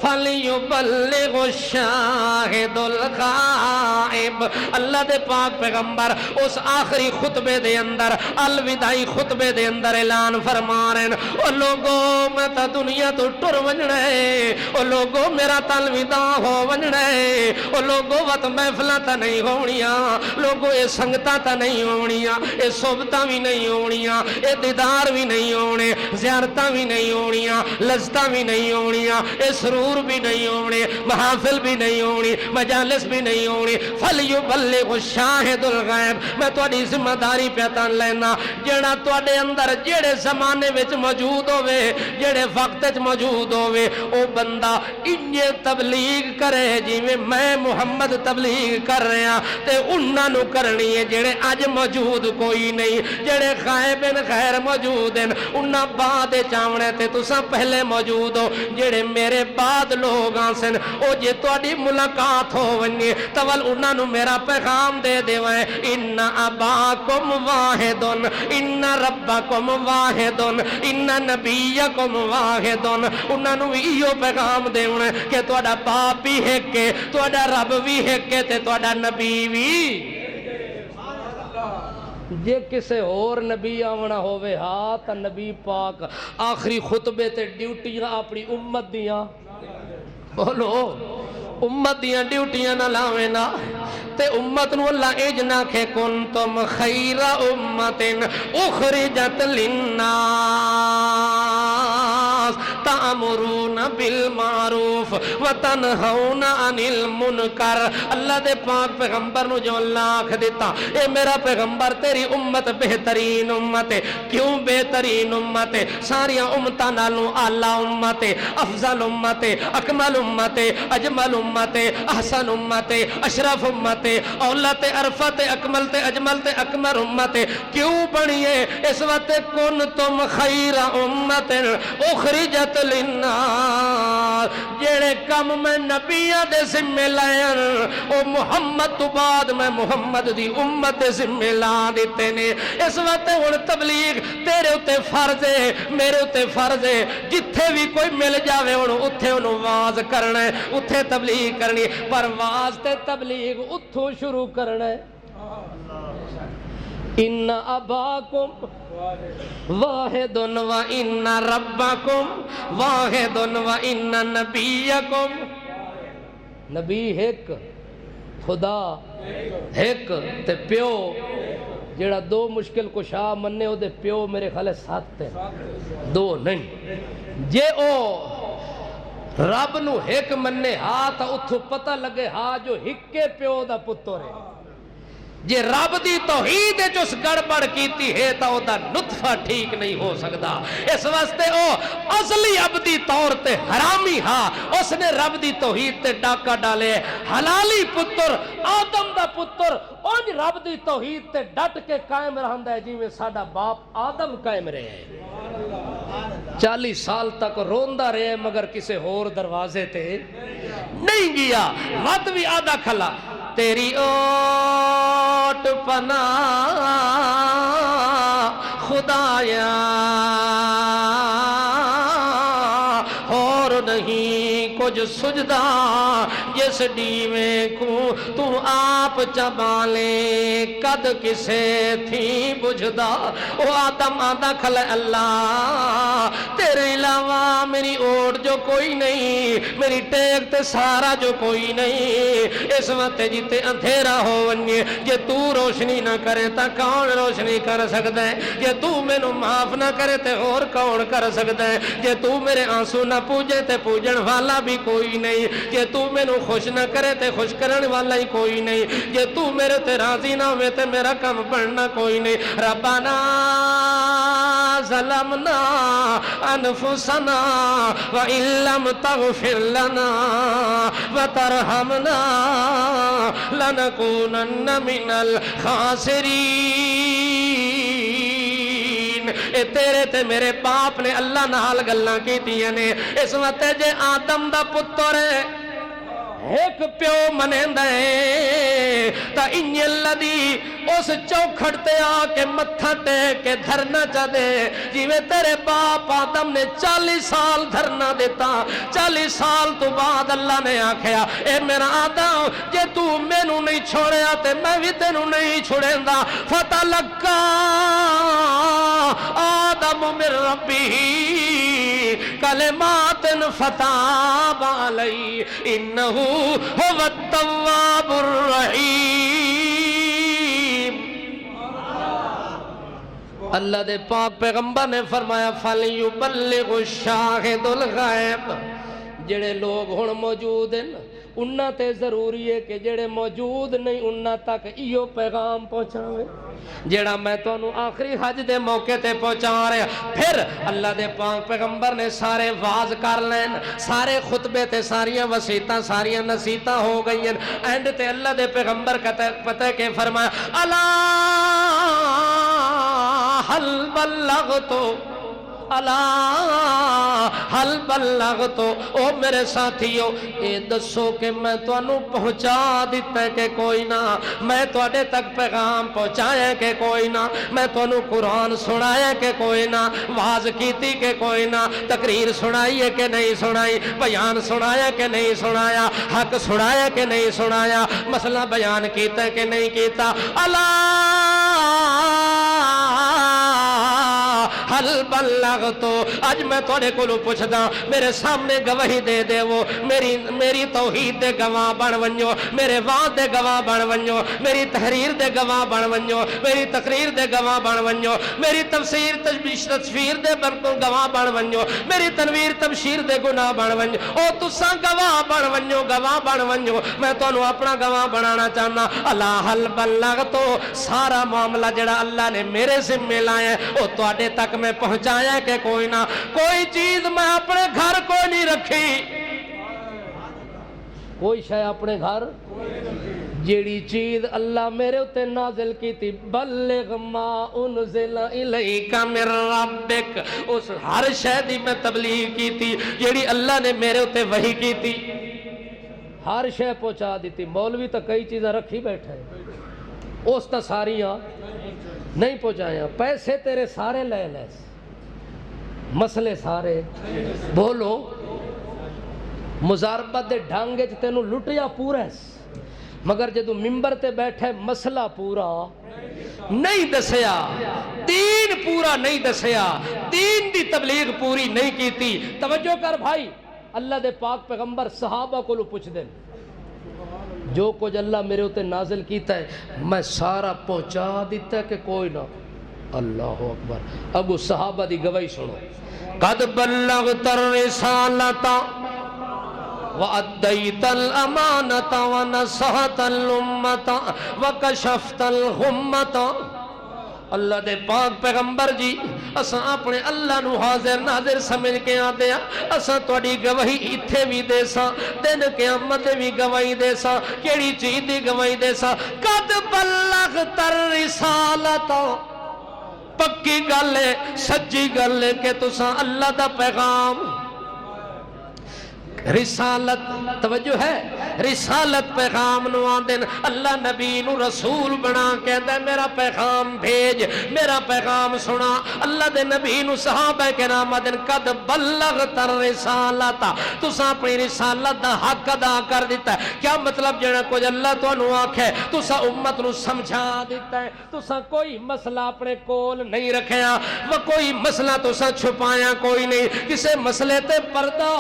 فَلْيُبَلِّغُ الشَّاهِدُ الْغَائِبُ اللہ دے پاک پیغمبر اس آخری خطبے دے اندر الوداعی خطبے دے اندر اعلان فرما رہے ہیں او لوگوں میں تا دنیا تو ٹر ونجنا ہے او لوگوں میرا تا الوداع ہو ونجنا ہے او لوگوں وقت محفلہ تا نہیں ہونیاں لوگوں اے سنگتا تا نہیں ہونیاں اے صحبتاں بھی نہیں ہونیاں اے دیدار بھی نہیں ہونے زیارتاں بھی نہیں ہونیاں لذتاں بھی نہیں ہونیاں اے سرور بھی نہیں ہونے محافل بھی نہیں ہونی مجالس بھی نہیں ہونی فَلْيُبَلِّغُ الشَّاهِدُ الْغَائِبُ میں تواڈی ذمہ داری پیتان لینا جڑا تواڈے اندر جڑے زمانے وچ موجود ہوئے جڑے وقت وچ موجود ہوئے او بندہ انجے تبلیغ کرے جی میں محمد تبلیغ کر رہا تے انہاں نو کرنی ہے جڑے اج موجود کوئی نہیں جڑے غائب غیر موجود ہیں انہاں بعد چاونے تے تساں پہلے موجود ہو جڑے میرے بعد لوگ آسن او جے تواڈی ملاقات ہو ونی تول انہاں نو میرا پیغام دے دیویں ان اباکم واحد ان ربکم واحد ان نبیکم واحد انہاں نو ایو پیغام دیویں کہ تواڈا باپ بھی ہے کہ تواڈا رب بھی ہے کہ تے تواڈا نبی بھی جے کسے اور نبی آونا ہوئے ہاں تا نبی پاک آخری خطبے تے ڈیوٹیاں اپنی امت دیاں بولو امت دیاں ڈیوٹیاں نہ لاویں نا تے امت نو اللہ اجنا کہ کنتم خیر امت اخرجت للناس تأمرون بالمعروف وتنہون عن المنکر اللہ دے پاک پیغمبر نو جو اللہ آکھ دیتا اے میرا پیغمبر تیری امت بہترین امت ہے کیوں بہترین امت ہے ساریاں امتاں نالوں اعلیٰ امت ہے افضل امت ہے اکمل امت ہے اجمل امت ہے احسن امت ہے اشرف امت ہے اولت عرفت اکمل تے اجمل تے اکمل امت ہے کیوں بنیے اس وقت کنتم خیر امت اخرجت للناس جڑے کم میں نبیاں دے ذمہ لائن او محمد تو بعد میں محمد دی امت دے ذمہ لا دیتے نے اس وقت ہن تبلیغ تیرے اتے فرض ہے میرے اتے فرض ہے جتھے بھی کوئی مل جاوے ہن اتھے انہوں واز کرنا ہے اتھے تبلیغ کرنی پر واز تے تبلیغ اتھوں شروع کرنا ہے ان اباکم واحد و ان ربکم واحد و ان نبیکم نبی ایک خدا ایک تے پیو جڑا دو مشکل کشا مننے ہو دے پیو میرے خالے ساتھ ہیں دو نہیں جے او رب نو ایک مننے ہاں تا اتھو پتہ لگے ہاں جو ہکے پیو دا پتر ہے جے رب دی توحید جو اس گڑبڑ کیتی ہے تا او دا نطفہ ٹھیک نہیں ہو سکتا اس واسطے او اصلی عبدی طور تے حرامی ہاں اس نے رب دی توحید تے ڈاکہ ڈالے حلالی پتر آدم دا پتر انج رب دی توحید تے ڈٹ کے قائم رہندا ہے جی میں ساڈا باپ آدم قائم رہے 40 سال تک روندہ رہے مگر کسے اور دروازے تے نہیں گیا وقت بھی آدھا کھلا تیری اوٹ پناہ خدایا اور نہیں کچھ سجدہ یہ اس ڈیویں کو تو آپ چبالے قد کسے تھی بجھدا او آدم آدھا کھلے اللہ تیرے علاوہ میری اوٹ جو کوئی نہیں میری ٹیک تے سارا جو کوئی نہیں اس وقت جیتے اندھیرا ہو ونیے جے تو روشنی نہ کرے تا کون روشنی کر سکتا ہے جے تو میں نو معاف نہ کرے تے اور کون کر سکتا ہے جے تو میرے آنسو نہ پوجے تے پوجن والا بھی کوئی نہیں جے تو میں نو خوش نہ کرے تے خوش کرن والا ہی کوئی نہیں جے تو میرے تے راضی نہ ہوئے تے میرا کم پڑھنا کوئی نہیں ربنا ظلمنا انفسنا وَإِن لَّمْ تَغْفِرْ لَنَا وَتَرْحَمْنَا لَنَكُونَنَّ مِنَ الْخَاسِرِينَ اے تیرے تے میرے باپ نے اللہ نال گلاں کیتیاں نے اس وقت جے آدم دا پتر ہے ایک پیو منیندہ ہے تا انہی اللہ دی اس چوکھڑتے آکے متھا ٹیک کے دھرنا چاہ دے جیوے تیرے باپ آدم نے 40 سال دھرنا دیتا 40 سال تو بعد اللہ نے آکھیا اے میرا آدم جے تو میں نو نہیں چھوڑے آتے میں بھی تینو نہیں چھوڑیں دا فَتَلَقَّى آدم من ربی کلمات فتاب علی انہو هو التواب الرحیم اللہ دے پاک پیغمبر نے فرمایا فَلْيُبَلِّغُ الشَّاهِدُ الْغَائِبُ جڑے لوگ ہن موجود ہیں انہاں تے ضروری ہے کہ جڑے موجود نہیں انہاں تک ایو پیغام پہنچاوے جڑا میں تو انہوں آخری حج دے موقع تے پہنچا رہے پھر اللہ دے پاک پیغمبر نے سارے واز کر لین سارے خطبے تے ساریاں وسیطاں ساریاں نصیحتاں ہو گئی ہیں اینڈ تے اللہ دے پیغمبر پتہ کہ فرمایا الا حل بلغتو الا حل بلغتو او میرے ساتھیو اے دسو کہ میں تو انہوں پہنچا دیتا ہے کہ کوئی نہ میں تو اڈے تک پیغام پہنچایا کہ کوئی نہ میں تو انہوں قرآن سنایا کہ کوئی نہ واز کیتی کہ کوئی نہ تقریر سنائی ہے کہ نہیں سنائی بیان سنایا کہ نہیں سنایا حق سنایا کہ نہیں سنایا مسئلہ بیان کیتا ہے کہ نہیں کیتا اللہ حل بلغتو آج میں توڑے کو لو پوچھدا میرے سامنے گواہی دے دے وہ میری توحید دے گواہ بن ونجو میرے وعد دے گواہ بن ونجو میری تحریر دے گواہ بن ونجو میری تقریر دے گواہ بن ونجو میری تفسیر تشفیر دے گواہ بن ونجو میری تنویر تبشیر دے گناہ بن ونجو او تساں گواہ بن ونجو میں تو انہوں اپنا گواہ بنانا چاہنا اللہ حل بلغتو سارا معاملہ جڑا اللہ نے میرے ذمہ لائے او تو آڈے تک میں پہنچایا کہ کوئی نہ کوئی چیز میں اپنے گھر کو نہیں رکھی کوئی شے اپنے گھر جیڑی چیز اللہ میرے اتے نازل کی تھی بلغ ما انزل الیک من ربک اس ہر شے دی میں تبلیغ کی تھی جیڑی اللہ نے میرے اتے وحی کی تھی ہر شے پہنچا دی تھی مولوی تو کئی چیزیں رکھی بیٹھے اس تا ساریاں نہیں پہنچایا پیسے تیرے سارے لے لے مسئلے سارے بولو مزاربت دے ڈھانگے تینوں لٹیا پورا ہے مگر جدو ممبر تے بیٹھے مسئلہ پورا نہیں دسیا دین پورا نہیں دسیا دین دی تبلیغ پوری نہیں کی تھی توجہ کر بھائی اللہ دے پاک پیغمبر صحابہ کو لو پوچھ دیں جو کچھ اللہ میرے ہوتے نازل کیتا ہے میں سارا پہنچا دیتا ہے کہ کوئی نہ اللہ اکبر ابو صحابہ دی گواہی سنو قد بلغت الرسالة وَأَدَّيْتَ الْأَمَانَةَ وَنَصَحْتَ الْأُمَّةَ وَكَشَفْتَ الْغُمَّةَ اللہ دے پاک پیغمبر جی اساں اپنے اللہ نو حاضر ناظر سمجھ کے آتے ہیں اساں توڑی گواہی اتھے بھی دے سا دن قیامت بھی گواہی دے سا کیڑی چیز دی گواہی دے سا قد بلغت الرسالة پکی گل ہے سچی گل ہے کہ تساں اللہ دا پیغام رسالت توجہ ہے رسالت پیغام نو آندن اللہ نبی نو رسول بنا کہندا میرا پیغام بھیج میرا پیغام سنا اللہ دے نبی نو صحابہ کرام دن قد بلغت الرسالت تساں اپنی رسالت دا حق ادا کر دیتا ہے کیا مطلب جڑا کچھ اللہ تانوں آکھے تساں امت نو سمجھا دیتا ہے تساں کوئی مسئلہ اپنے کول نہیں رکھیا وہ کوئی مسئلہ تساں چھپایا کوئی نہیں کسے مسئلے تے پردہ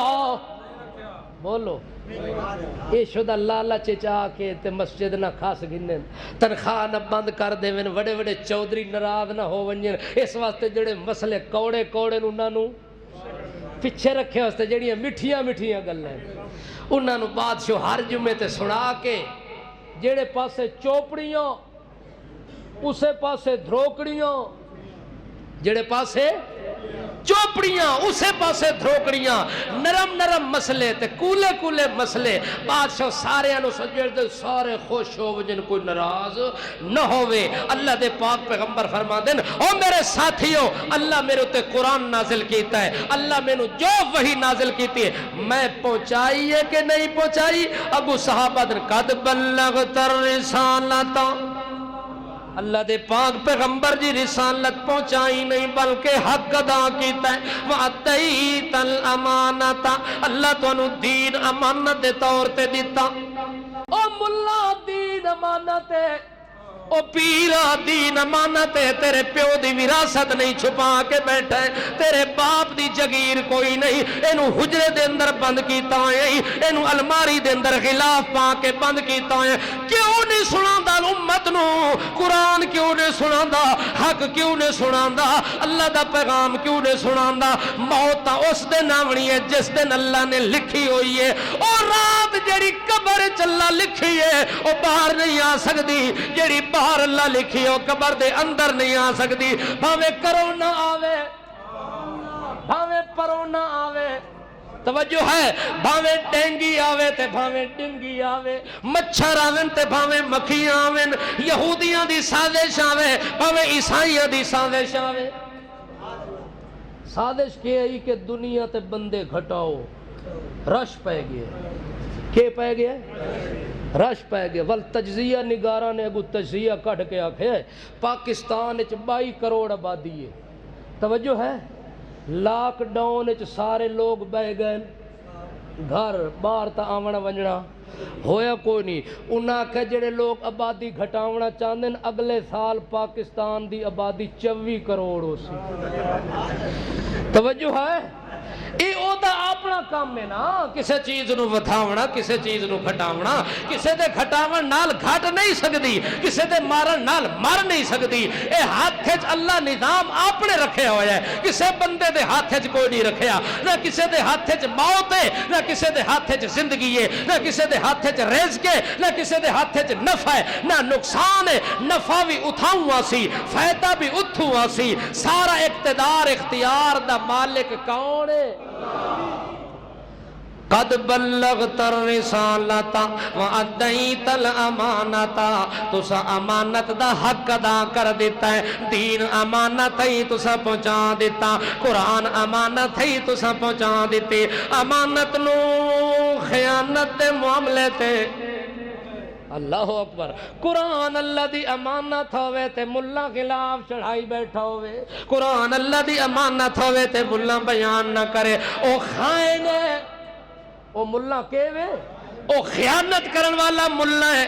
بولو اے شدہ لالچ چاہ کے تے مسجد نہ کھاس گنن تنخواہ نہ بند کر دے ون وڑے وڑے چودھری ناراض نہ ہو ونجن اس واسطے جڑے مسئلے کوڑے کوڑے انہاں نو پیچھے رکھے واسطے جڑیاں مٹھیاں مٹھیاں گلاں انہاں نو بادشاہ ہر جمعے تے سنا کے جڑے پاسے چوپڑیاں اسے پاسے دھروکڑیاں جڑے پاسے چوپڑیاں اسے پاسے دھروکڑیاں نرم نرم مسئلے تے کولے کولے مسئلے بادشاہ سارے انو سجڑ دے سارے خوش ہو جن کوئی ناراض نہ ہوئے اللہ دے پاک پیغمبر فرما دین او میرے ساتھیوں اللہ میرے تے قرآن نازل کیتا ہے اللہ میں نو جو وحی نازل کیتی ہے میں پہنچائی ہے کہ نہیں پہنچائی ابو صحابہ دن قد بلغت الرسالتا اللہ دے پاک پیغمبر جی رسالت پہنچائی نہیں بلکہ حق ادا کیتا ہے وَأَتَيْتَ الْأَمَانَةَ اللہ تو انہوں دین امانت دے طور تے دیتا او ملا دین امانت ہے او پیرا دین امانت ہے تیرے پیو دی وراثت نہیں چھپا کے بیٹھا ہے تیرے باپ دی جگیر کوئی نہیں اینو حجرے دے اندر بند کیتا ہے اینو الماری دے اندر غلاف پا کے بند کیتا ہے کیوں نہیں سناندا امت نو قرآن کیوں نہیں سناندا حق کیوں نہیں سناندا اللہ دا پیغام کیوں نہیں سناندا موت اس دن آونی ہے جس دن اللہ نے لکھی ہوئی ہے اور رات جڑی قبر چلا لکھی ہے او باہر نہیں آ سکتی جڑی باہر اللہ لکھی ہو قبر دے اندر نہیں آ سکتی بھاوے کرونا آوے بھاوے پرونا آوے توجہ ہے بھاوے ڈینگی آوے تے بھاوے ڈنگی آوے مچھر آویں تے بھاوے مکھی آویں یہودیاں دی سازش آوے بھاوے عیسائیاں دی سازش آوے سازش کیا ہی کہ دنیا تے بندے گھٹاؤ رش پہ گئے کہ پہ گئے رش پہ گئے والتجزیہ نگارہ نے اگو تجزیہ کٹ کے آکھے پاکستان 22 کروڑ آبادی ہے توجہ ہے لاک ڈاؤن سارے لوگ بہ گئے گھر باہر تا آونا ونجنا ہویا کوئی نہیں انہاں کہ جڑے لوگ آبادی گھٹاونا چاندن اگلے سال پاکستان دی آبادی 24 کروڑ ہو سی توجہ ہے اے او دا اپنا کام ہے نا کسے چیز نو ودھاونا کسے چیز نو گھٹاونا کسے دے گھٹاون نال گھٹ نہیں سکتی کسے دے مارن نال مار نہیں سکتی اے ہاتھ وچ اللہ نظام اپنے رکھے ہویا ہے کسے بندے دے ہاتھ وچ کوئی نہیں رکھیا نہ کسے دے ہاتھ وچ موت ہے نہ کسے دے ہاتھ وچ زندگی ہے نہ کسے دے ہاتھ وچ رزق ہے نہ کسے دے ہاتھ وچ نفع ہے نہ نقصان ہے نفع بھی اتھاؤں سی فائدہ بھی اتھوں سی سارا اقتدار اختیار دا مالک کون ہے قد بلغت الرسالت وادیت الامانت تسا امانت دا حق ادا کر دیتا ہے دین امانت ہی تسا پہنچا دیتا قرآن امانت ہی تسا پہنچا دیتی امانت نو خیانت دے معاملے تے اللہ اکبر قرآن اللہ دی امانت ہوئے تے ملا خلاف چڑھائی بیٹھا ہوئے قرآن اللہ دی امانت ہوئے تے ملا بیان نہ کرے او خائن ہے او ملا کہوے او خیانت کرن والا ملا ہے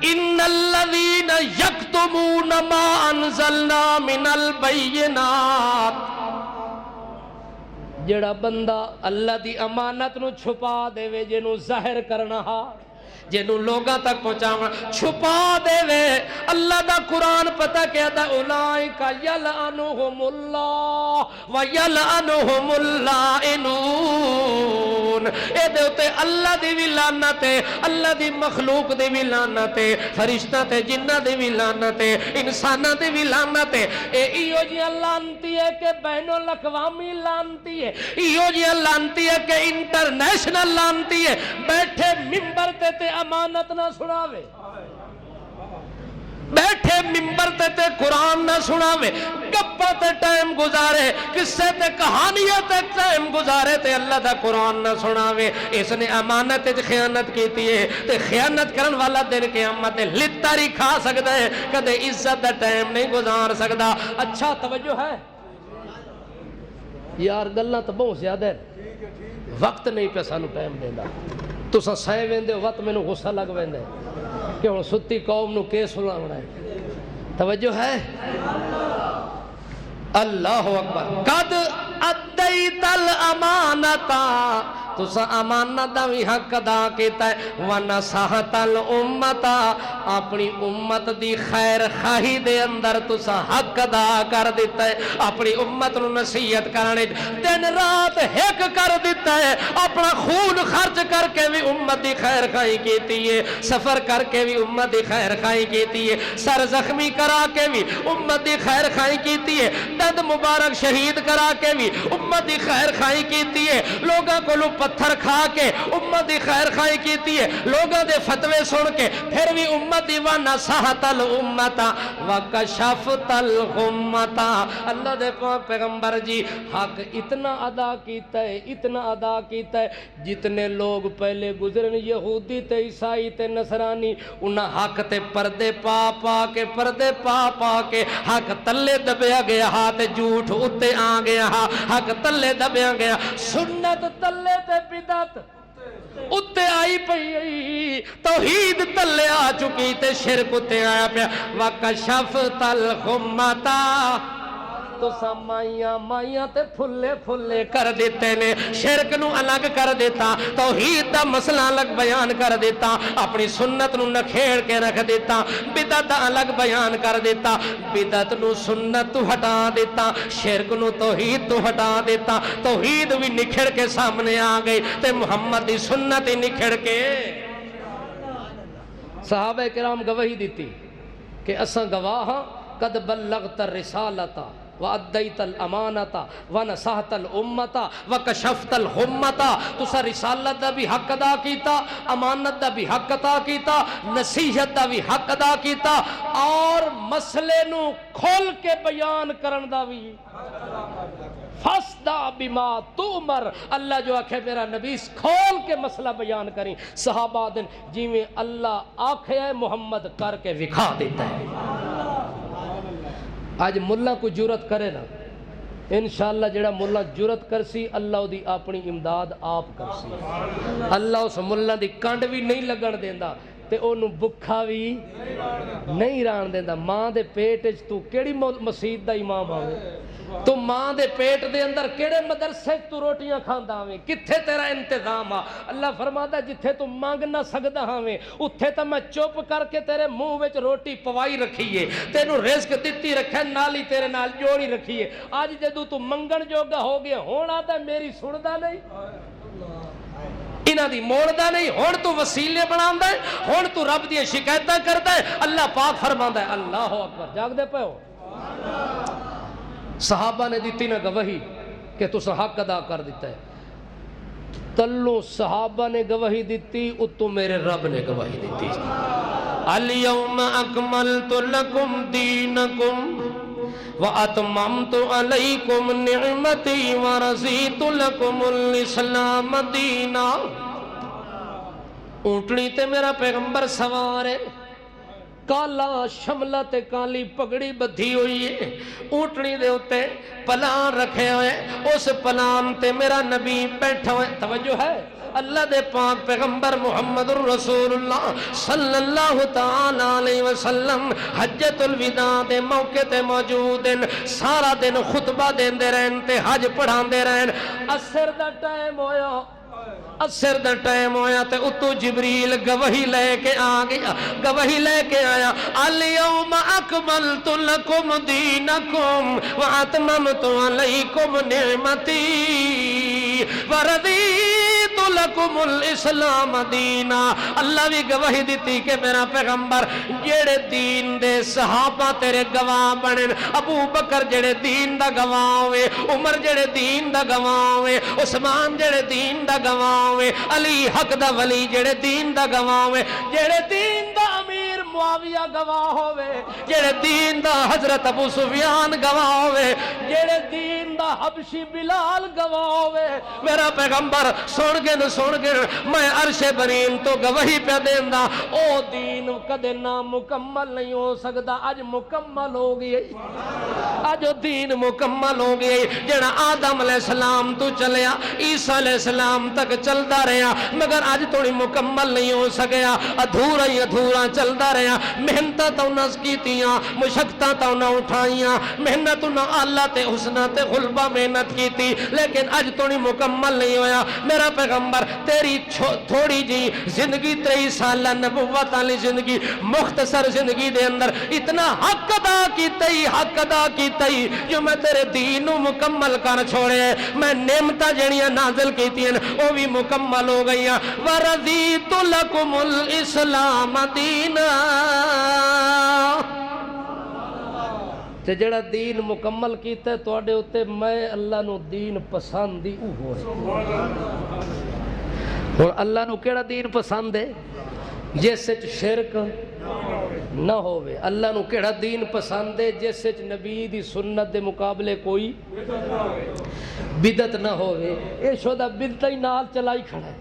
ان الذین یکتمون ما انزلنا من البینات جڑا بندہ اللہ دی امانت نو چھپا دے وے جنو ظاہر کرنا ہا جنہوں لوگاں تک پہنچاونا چھپا دے وے اللہ دا قرآن پتہ کیا دا اولائکا یلعنہم اللہ و یلعنہم اللائنون اے دے ہوتے اللہ دی بھی لعنت ہے اللہ دی مخلوق دی بھی لعنت ہے فرشتہ تے جنہ دی بھی لعنت ہے انسانہ دی بھی لعنت ہے اے ایو جی لعنتی ہے کہ بین الاقوامی لعنتی ہے ایو جی لعنتی ہے کہ انٹرنیشنل لعنتی ہے بیٹھے ممبر تے امانت نہ سناوے بیٹھے ممبر تے قرآن نہ سناوے، گپا تے ٹائم گزارے، قصے تے کہانیاں تے ٹائم گزارے تے اللہ دا قرآن نہ سناوے، اس نے امانت وچ خیانت کیتی ہے تے خیانت کرن والا دن قیامت لتاری کھا سکدا ہے، کدے عزت دا ٹائم نہیں گزار سکدا۔ اچھا توجہ ہے یار، گلاں تو بہت زیادہ ہے، وقت نہیں پہ سانو ٹائم دیندا، تساں سائے ویندے ہو، وقت مینوں غصہ لگ ویندا ہے کہ ہن ستی قوم نو کی سناونا ہے۔ توجہ ہے، اللہ اکبر۔ قد ادیت الامانتا، تسا امانت دا بھی حق ادا کیتا ہے، ونصحت الامتا، اپنی امت دی خیر خواہی دے اندر تسا حق ادا کر دیتا ہے، اپنی امت نو نصیحت کرنے دن رات ہک کر دیتا ہے، اپنا خون خرچ کر کے بھی امت دی خیر خواہی کیتی ہے، سفر کر کے بھی امت دی خیر خواہی کیتی ہے، سر زخمی کرا کے بھی امت دی خیر خواہی کیتی ہے، دند مبارک شہید کرا کے بھی امت دی خیر خواہی کیتی ہے، لوگاں کو پتھر کھا کے امت دی خیر خواہی کیتی ہے، لوگاں دے فتوے سن کے پھر بھی امت دی ونصحت الامتا وکشفت الغمتا۔ اللہ دے پاک پیغمبر جی حق اتنا ادا کیتا ہے، اتنا ادا کیتا ہے، جتنے لوگ پہلے گزرن یہودی تے عیسائی تے نصرانی، انہاں حق تے پردے پا پا کے، پردے پا پا کے حق تلے دبیا گیا، ہاتھ جھوٹ اتے آ گیا، حق تلے دبیا گیا، سنت تلے تے بدعت اتے آئی پئی، توحید تلے آ چکی تے شرک اتے آیا پیا۔ وَكَشَفْتَ الْغُمَّةَ، تو مائیاں تے پھلے پھلے کر دیتے نے، شرک نو الگ کر دیتا، توحید دا مسئلہ الگ بیان کر دیتا، اپنی سنت نو نکھیڑ کے رکھ دیتا، بدعت الگ بیان کر دیتا، بدعت نو سنت تو ہٹا دیتا، شرک نو توحید تو ہٹا دیتا، توحید بھی نکھڑ کے سامنے آ گئی تے محمد دی سنت ہی نکھڑ کے۔ صحابہ کرام گواہی دیتی کہ اساں گواہ ہاں، قد بلغت الرسالۃ وَأَدَّيْتَ الْأَمَانَةَ وَنَصَحْتَ الْأُمَّةَ وَكَشَفْتَ الْغُمَّةَ، تسا رسالت دا بھی حق ادا کیتا، امانت دا بھی حق ادا کیتا، نصیحت دا بھی حق ادا کیتا، اور مسئلے نو کھول کے بیان کرن دا بھی فَاسْدَعْ بِمَا تُؤْمَرْ، اللہ جو آکھے میرا نبی کھول کے مسئلہ بیان کریں۔ صحابہ دن جی میں اللہ آکھے ہے محمد کر کے وکھا دیتا ہے۔ آج ملہ کو جرت کرے نا، انشاءاللہ جڑا ملہ جرت کرسی اللہ دی اپنی امداد آپ کرسی، اللہ اس ملہ دی کنڈ بھی نہیں لگن دیندہ تے انہوں بکھا بھی نہیں ران دیندہ۔ ماں دے پیٹ تو کیڑی مسجد دا امام آوے، تو ماں دے پیٹ دے اندر کیڑے مدرسے تو روٹیاں کھاندا ہاں، کتھے تیرا انتظام آ؟ اللہ فرماتا جتھے تو مانگ نہ سکدا ہاں، اتھے تا میں چپ کر کے تیرے منہ وچ روٹی پوائی رکھیے، تینوں رزق دتی رکھے، نالی تیرے نال جوڑی رکھیے۔ آج جدو تو منگن جوگا ہو گیا، ہونا تا میری سندا نہیں، انہاں دی موڑدا نہیں، ہون تو وسیلے بناندا ہے، ہون تو رب دی شکایتاں کردا ہے۔ اللہ پاک فرماندا ہے، اللہ اکبر، جاگ دے پے ہو۔ صحابہ نے دیتی نا گواہی کہ تسا حق ادا کر دیتا ہے، تلو صحابہ نے گواہی دیتی، اتو میرے رب نے گواہی دیتی۔ اليوم اکملت لکم دینکم وَأَتْمَمْتُ عَلَيْكُمْ نِعْمَتِي وَرَضِيتُ لَكُمُ الْإِسْلَامَ دِينًا۔ اونٹنی تے میرا پیغمبر سوار ہے، کالا شملہ تے کالی پگڑی بدھی ہوئی ہے، اونٹنی دے ہوتے پلان رکھے ہوئے، اس پلان تے میرا نبی بیٹھا ہوئے۔ توجہ ہے، اللہ دے پاک پیغمبر محمد رسول اللہ صلی اللہ تعالی علیہ وسلم حجت الوداع دے موقع تے موجود ہیں، سارا دن خطبہ دیندے رہن تے حج پڑھان دے رہن۔ عصر دا ٹائم ہویا، عصر دا ٹائم ہویا تے اتو جبریل گواہی لے کے آ گیا، گواہی لے کے آیا، اليوم اکملت لکم دینکم واتممت علیکم نعمتی ورضیت لکم الاسلام دینا۔ اللہ بھی گواہی دیتی کہ میرا پیغمبر جڑے دین دے صحابہ تیرے گواہ بنن، ابو بکر جڑے دین دا گواہ ہوئے، عمر جڑے دین دا گواہ ہوئے، عثمان جڑے دین دا گواہ ہوئے، علی حق دا ولی جڑے دین دا گواہ ہوئے، جڑے دین دا امیر معاویہ گواہ ہوئے، جڑے دین دا حضرت ابو سفیان گواہ ہوئے، جڑے دین دا حبشی بلال گواہ ہوئے، میرا پیغمبر سن کے میں عرش برین تو گواہی پہ دیندا، او دین کدے نامکمل نہیں ہو سکتا، اج مکمل ہو گئی، اج دین مکمل ہو گئی، جڑا آدم علیہ السلام تو چلیا عیسیٰ علیہ السلام تک چلتا رہا، مگر اج تھوڑی مکمل نہیں ہو سکیا، ادھورا ہی ادھورا چلتا رہا، محنتاں تو نہ کیتیاں، مشقتاں تو نہ اٹھائیاں، محنت نہ اللہ تے حسنہ تے غلبہ محنت کیتی، لیکن اج تھوڑی مکمل نہیں ہویا۔ میرا پیغمبر تیری تھوڑی جی زندگی 23 سالہ نبوت والی زندگی، مختصر زندگی دے اندر اتنا حق ادا کیتا ہی جو میں تیرے دین نو مکمل کر چھوڑے، میں نعمتاں جڑیاں نازل کیتیاں او بھی مکمل ہو گئیاں۔ وَرَضِيتُ لَكُمُ الْإِسْلَامَ دِينًا، تے جڑا دین مکمل کیتا ہے تواڈے اوتے میں اللہ نو دین پسند ہی اوہ ہے۔ اور اللہ نو کیڑا دین پسند ہے؟ جس وچ شرک نہ ہوئے۔ اللہ نو کیڑا دین پسند ہے؟ جس وچ نبی دی سنت دے مقابلے کوئی بدعت نہ ہوئے۔ اے شودا بدعت ہی نال چلائی کھڑا ہے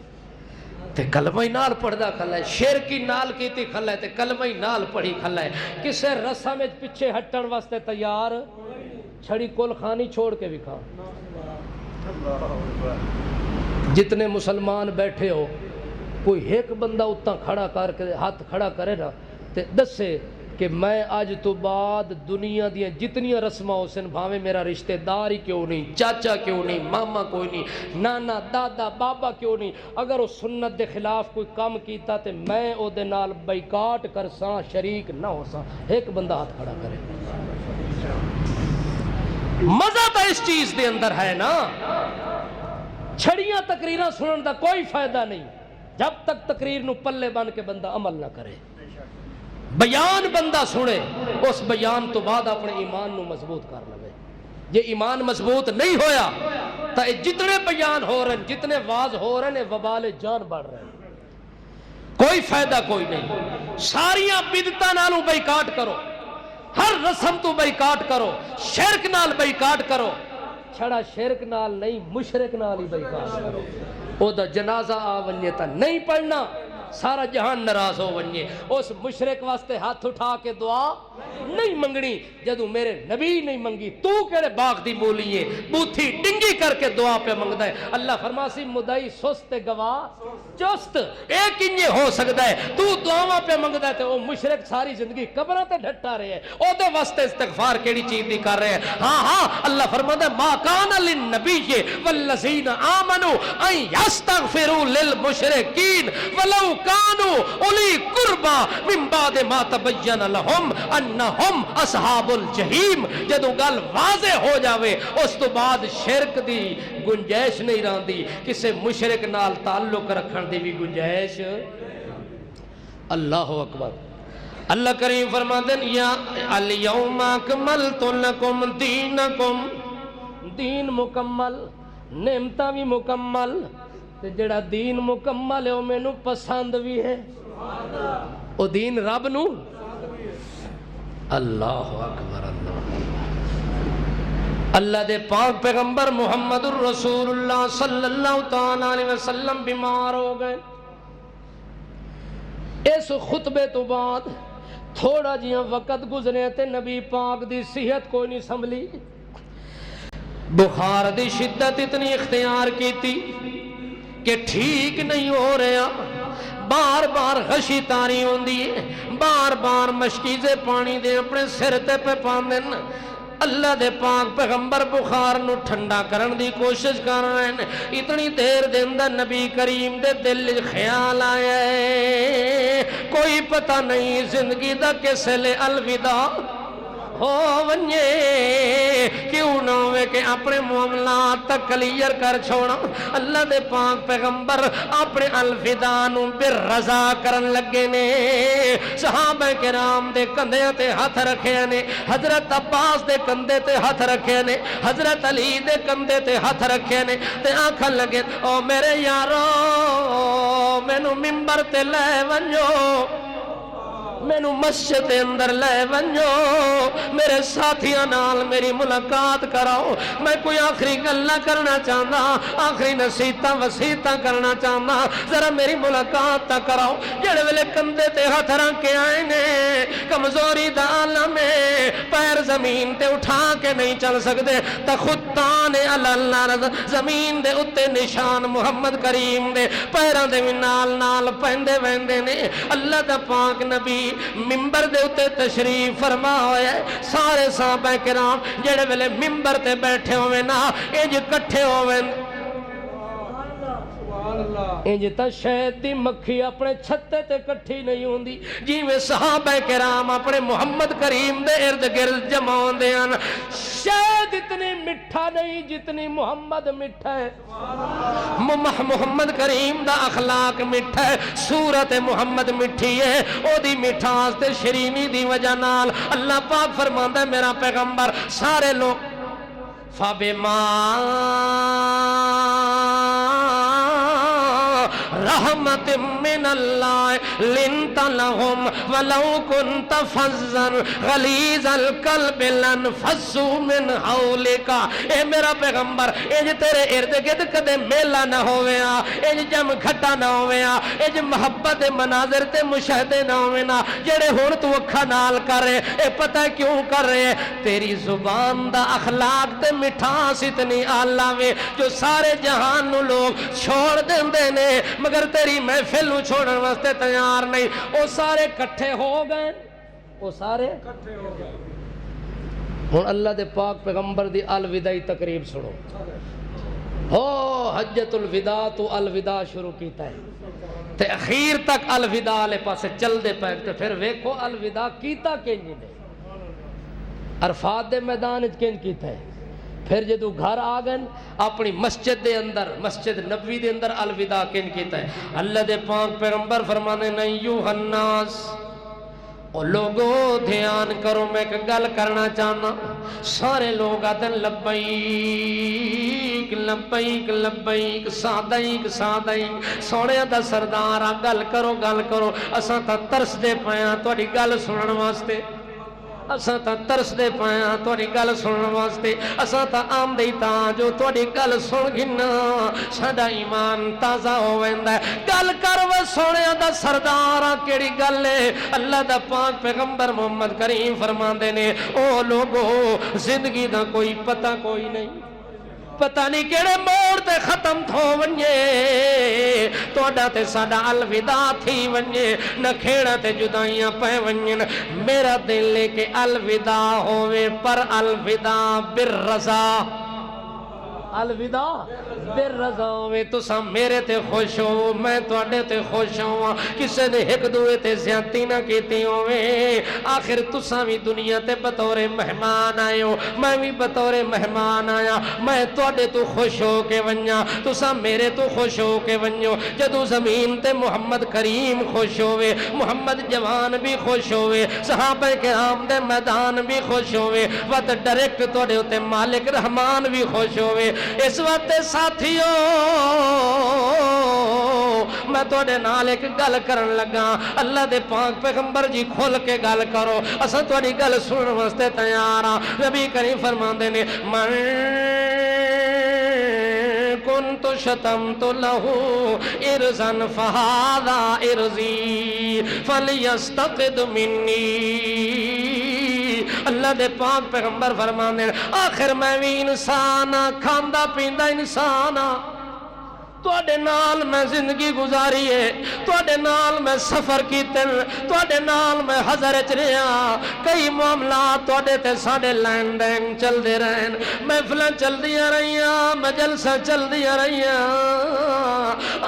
تے کلمہ ہی نال پڑھدا کھلا ہے، شرک ہی نال کیتی کھلا ہے تے کلمہ ہی نال پڑھی کھلا ہے۔ کسے رسم وچ پیچھے ہٹن واسطے تیار چھڑی کل خانی چھوڑ کے بھی کھا۔ جتنے مسلمان بیٹھے ہو کوئی ایک بندہ اتنا کھڑا کر کے ہاتھ کھڑا کرے نا تے دسے کہ میں آج تو بعد دنیا دیاں جتنیاں رسمہ ہو سن بھاویں میرا رشتہ دار ہی کیوں نہیں، چاچا کیوں نہیں، ماما کوئی نہیں، نانا دادا بابا کیوں نہیں، اگر وہ سنت دے خلاف کوئی کام کیتا تے میں او دے نال بائیکاٹ کرساں، شریک نہ ہو ساں۔ ایک بندہ ہاتھ کھڑا کرے۔ مزہ تو اس چیز دے اندر ہے نا، چھڑیاں تقریراں سنن دا کوئی فائدہ نہیں جب تک تقریر نو پلے بن کے بندہ عمل نہ کرے۔ بیان بندہ سنے، اس بیان تو بعد اپنے ایمان نو مضبوط کر لے۔ یہ ایمان مضبوط نہیں ہویا تو جتنے بیان ہو رہے ہیں، جتنے واز ہو رہے ہیں، وبال جان بڑھ رہے ہیں، کوئی فائدہ کوئی نہیں۔ ساریاں بدعتاں نالوں بائیکاٹ کرو، ہر رسم تو بائیکاٹ کرو، شرک نال بائیکاٹ کرو، چھڑا شرک نال نہیں مشرک نال ہی بائیکاٹ کرو۔ او دا جنازہ آ ونجے تا نہیں پڑھنا، سارا جہان ناراض ہو ونجے۔ اس مشرک واسطے ہاتھ اٹھا کے دعا نہیں منگنی جدو میرے نبی نہیں منگی، تو کہڑے باغ دی مولی ہے بوتھی ڈنگی کر کے دعا پہ منگدا ہے۔ اللہ فرماسی مدعی سست گواہ چست، ایک انجے ہو سکتا ہے تو دعاواں پہ منگدا ہے تے او مشرک ساری زندگی قبراں تے ڈھٹا رہے ہیں، او دے واسطے استغفار کیڑی چیز دی کر رہے ہیں۔ ہاں اللہ فرماتا ہے ما کان للنبی والذین آمنوا ان یستغفروا للمشرکین ولو کانوا اولی قربا من بعد ما تبین لهم انہم اصحاب الجحیم۔ جدوں گل واضح ہو جاوے اس تو بعد شرک دی گنجائش نہیں رہندی، کسے مشرک نال تعلق رکھن دی بھی گنجائش۔ اللہ اکبر۔ اللہ کریم فرماتے ہیں یا الیوم اکملت لکم دینکم، دین مکمل، نعمتاں بھی مکمل، تے جڑا دین مکمل ہے وہ مینوں پسند بھی ہے۔ او دین رب نو اللہ اکبر۔ اللہ دے پاک پیغمبر محمد الرسول اللہ صلی اللہ تعالیٰ علیہ وسلم بیمار ہو گئے۔ اس خطبے تو بعد تھوڑا جیاں وقت گزرے تے نبی پاک دی صحت کوئی نہیں سنبھلی، بخار دی شدت اتنی اختیار کی تھی کہ ٹھیک نہیں ہو رہا، بار بار غشی تاری ہوندی ہے، بار بار مشکیزے پانی دے اپنے سر تے پہ پاندن۔ اللہ دے پاک پیغمبر بخار نو ٹھنڈا کرن دی کوشش کر رہے ہیں، اتنی دیر دے اندر نبی کریم دے دل خیال آیا ہے کوئی پتہ نہیں زندگی دا کس لے الوداع ہو ونجے، کیوں نہ ہوئے کہ اپنے معاملات تک کلیئر کر چھوڑا۔ اللہ دے پاک پیغمبر اپنے الوداع نو بالرضا کرن لگے نے، صحابہ کرام دے کندھے تے ہاتھ رکھے نے، حضرت عباس دے کندھے تے ہاتھ رکھے نے، حضرت علی دے کندھے تے ہاتھ رکھے نے، تے آکھن لگے او میرے یارو مینوں منبر تے لے ونجو، مینوں مسجد دے اندر لے ونجو میرے ساتھیاں نال میری ملاقات کراؤ میں کوئی آخری گلاں کرنا چاہتا آخری نصیحتاں وصیتاں کرنا چاہتا ذرا میری ملاقات تا کراؤ جڑے ویلے کندھے تے ہاتھ رکھ کے آئے نے کمزوری دا عالم ہے پیر زمین تے اٹھا کے نہیں چل سکتے تخطان علی الارض زمین دے اتے نشان محمد کریم دے پیران دے نال نال پہندے ویندے نے اللہ دا پاک نبی ممبر دے اتے تشریف فرما ہوئے سارے صحابہ کرام جڑے ویلے ممبر تے بیٹھے ہوئے نا انج کٹھے ہوئے انج تا شہد دی مکھی اپنے چھتے تے کٹھی نہیں ہوندی جی میں صحابہ کرام اپنے محمد کریم دے ارد گرد جمع ہوندے ہیں شہد اتنی مٹھا نہیں جتنی محمد مٹھا ہے محمد کریم دا اخلاق مٹھا ہے صورت محمد مٹھی ہے او دی مٹھاس تے شرینی دی وجہ نال اللہ پاک فرماندا ہے میرا پیغمبر سارے لوگ فَبِمَا رحمت من اللہ لنت لهم ولو كنت فظا غلیظ القلب لانفضوا من حولک اے میرا پیغمبر اے تیرے ارد گرد کدے میلہ نہ ہویا اے جم کھٹا نہ ہویا اے محبت مناظر تے مشاہدے نہ ہونا جڑے ہن تو اکھاں نال کر رہے اے پتہ کیوں کر رہے تیری زبان دا اخلاق تے مٹھاس اتنی اعلیٰ وے جو سارے جہان نو لوگ چھوڑ دیندے نے مگر تیری محفل نو چھوڑن واسطے تیار نہیں او سارے کٹھے ہو گئے او سارے کٹھے ہو گئے ہن اللہ دے پاک پیغمبر دی الوداعی تقریب سنو ہو حجت الوداع تو الوداع شروع کیتا ہے تے اخیر تک الوداع لے پاسے چل دے پے تے پھر ویکھو الوداع کیتا کنج نے عرفات دے میدان وچ کنج کیتا ہے پھر جدو گھر آ گئے اپنی مسجد دے اندر مسجد نبوی دے اندر الوداع کن کیتا ہے اللہ دے پاک پیغمبر فرمانے نہیں ایوہ الناس او لوگو دھیان کرو میں ایک گل کرنا چاہنا سارے لوگ آدھن لبیک لبیک لبیک سادائک سادائک سونے دا سردارہ گل کرو اساں تا ترس دے پایا توڑی گل سنن واسطے اساں تا ترس دے پایا توڑی گل سنن واسطے اساں تا آم دے تا جو توڑی گل سن گھنا ساڈا ایمان تازہ ہو ویندا ہے گل کر وہ سونے دا سردارا کیڑی گل ہے اللہ دا پاک پیغمبر محمد کریم فرماندے نے او لوگو زندگی دا کوئی پتہ کوئی نہیں پتہ نہیں کیڑے موڑ تے ختم تھو ونجے توڑا تے ساڑا الوداع تھی ونجے نہ کھیڑا تے جدائیاں پہ ونجن میرا دل لے کے الوداع ہوئے پر الوداع بالرضا الوداع بالرضا ہوئے تو سا میرے تے خوش ہو میں توڑے تے خوش ہوں کسے نے ایک دوئے تے زیادتی نہ کیتی ہوئے آخر تو سا بھی دنیا تے بطور مہمان آئے ہو میں بھی بطور مہمان آیا میں توڑے تو خوش ہو کے ونیا تو سا میرے تو خوش ہو کے ونیو جدو زمین تے محمد کریم خوش ہوئے محمد جوان بھی خوش ہوئے صحابہ کرام دے میدان بھی خوش ہوئے وقت ڈائریکٹ توڑے ہوتے مالک رحمان بھی خوش ہوئے اس وقت ساتھیوں میں توڑے نال ایک گل کرن لگا اللہ دے پاک پیغمبر جی کھول کے گل کرو اساں توڑی گل سنن واسطے تیار ہاں نبی کریم فرماندے نے من كنت شتمت له ارزا فهذا ارزي فليستقد مني اللہ دے پاک پیغمبر فرمانے آخر میں بھی انسان کھاندا پیندا انسان توڑے نال میں زندگی گزاری ہے توڑے نال میں سفر کیتے توڑے نال میں حضرت رہا کئی معاملات توڑے تے ساڑے لین دین چل دے رہن محفلیں چل دیا رہیاں مجلسہ چل دیا رہیاں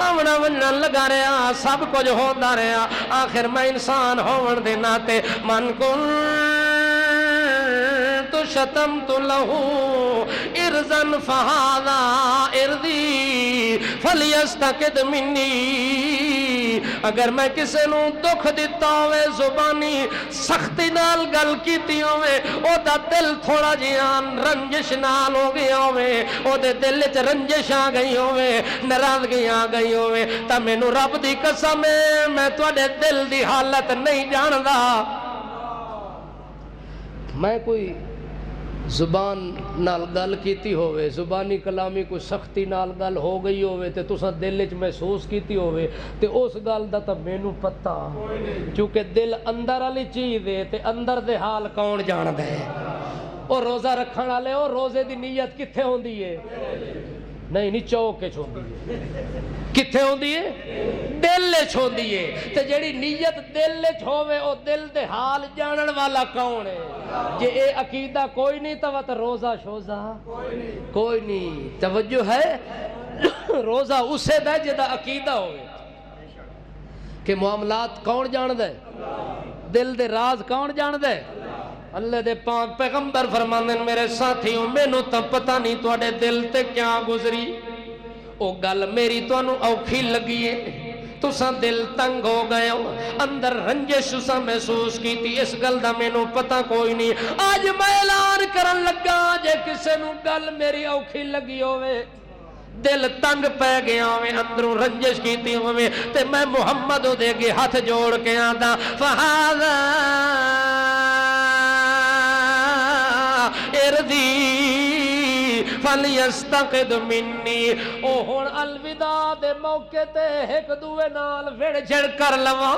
آمنا وننا لگا رہا سب کچھ ہوندہ رہا آخر میں انسان ہون دے ناتے من کن شتمت له ارزا فهذا ارضی فلیستقد منی، اگر میں کسی نو دکھ دیتا ہوئے زبانی سختی نال گل کیتی ہوئے او دا دل تھوڑا جیان رنجش نال ہو گیا ہوئے، او دے دل چ رنجش آ گئی ہوئے، ناراضگی آ گئی ہوئے، تا مینوں رب دی قسم ہے میں تواڈے دل دی حالت نہیں جاندا۔ میں کوئی زبان نال گل کیتی ہوئے، زبانی کلامی کوئی سختی نال گل ہو گئی ہوئے تے تساں دل وچ محسوس کیتی ہوئے تے اس گل دا تے مینوں پتہ، کیونکہ دل اندر والی چیز ہے تے اندر دے حال کون جاندا ہے۔ او روزہ رکھن والے او روزے دی نیت کتھے ہوندی ہے؟ نہیں چوک وچ ہوندی ہے، کتھے ہوندی ہے؟ دل وچ ہوندی ہے، تے جیڑی نیت دل وچ ہوے او دل دے حال جانن والا کون ہے؟ جے اے عقیدہ کوئی نہیں تو روزہ شوزہ کوئی نہیں۔ توجہ ہے؟ روزہ اسے دا جدا عقیدہ ہوئے کہ معاملات کون جاندے، دل دے راز کون جاندے؟ اللہ دے پاک پیغمبر فرماندے میرے ساتھیوں مینوں تاں پتہ نہیں تواڈے دل تے کیا گزری، او گل میری تانوں اوکھی لگی ہے، تساں دل تنگ ہو گئے ہو، اندر رنجش تساں محسوس کیتی، اس گل دا مینوں پتہ کوئی نہیں۔ آج میں اعلان کرن لگا جے کسے نوں گل میری اوکھی لگی ہوئے، دل تنگ پہ گیا ہوئے، اندروں رنجش کیتی ہوئے، تے میں محمد دے اگے ہاتھ جوڑ کے آندا فہذا ارضی فلیستقد منی، او ہن الوداع دے موقع تے ایک دوے نال وڑ جھڑ کر لواں،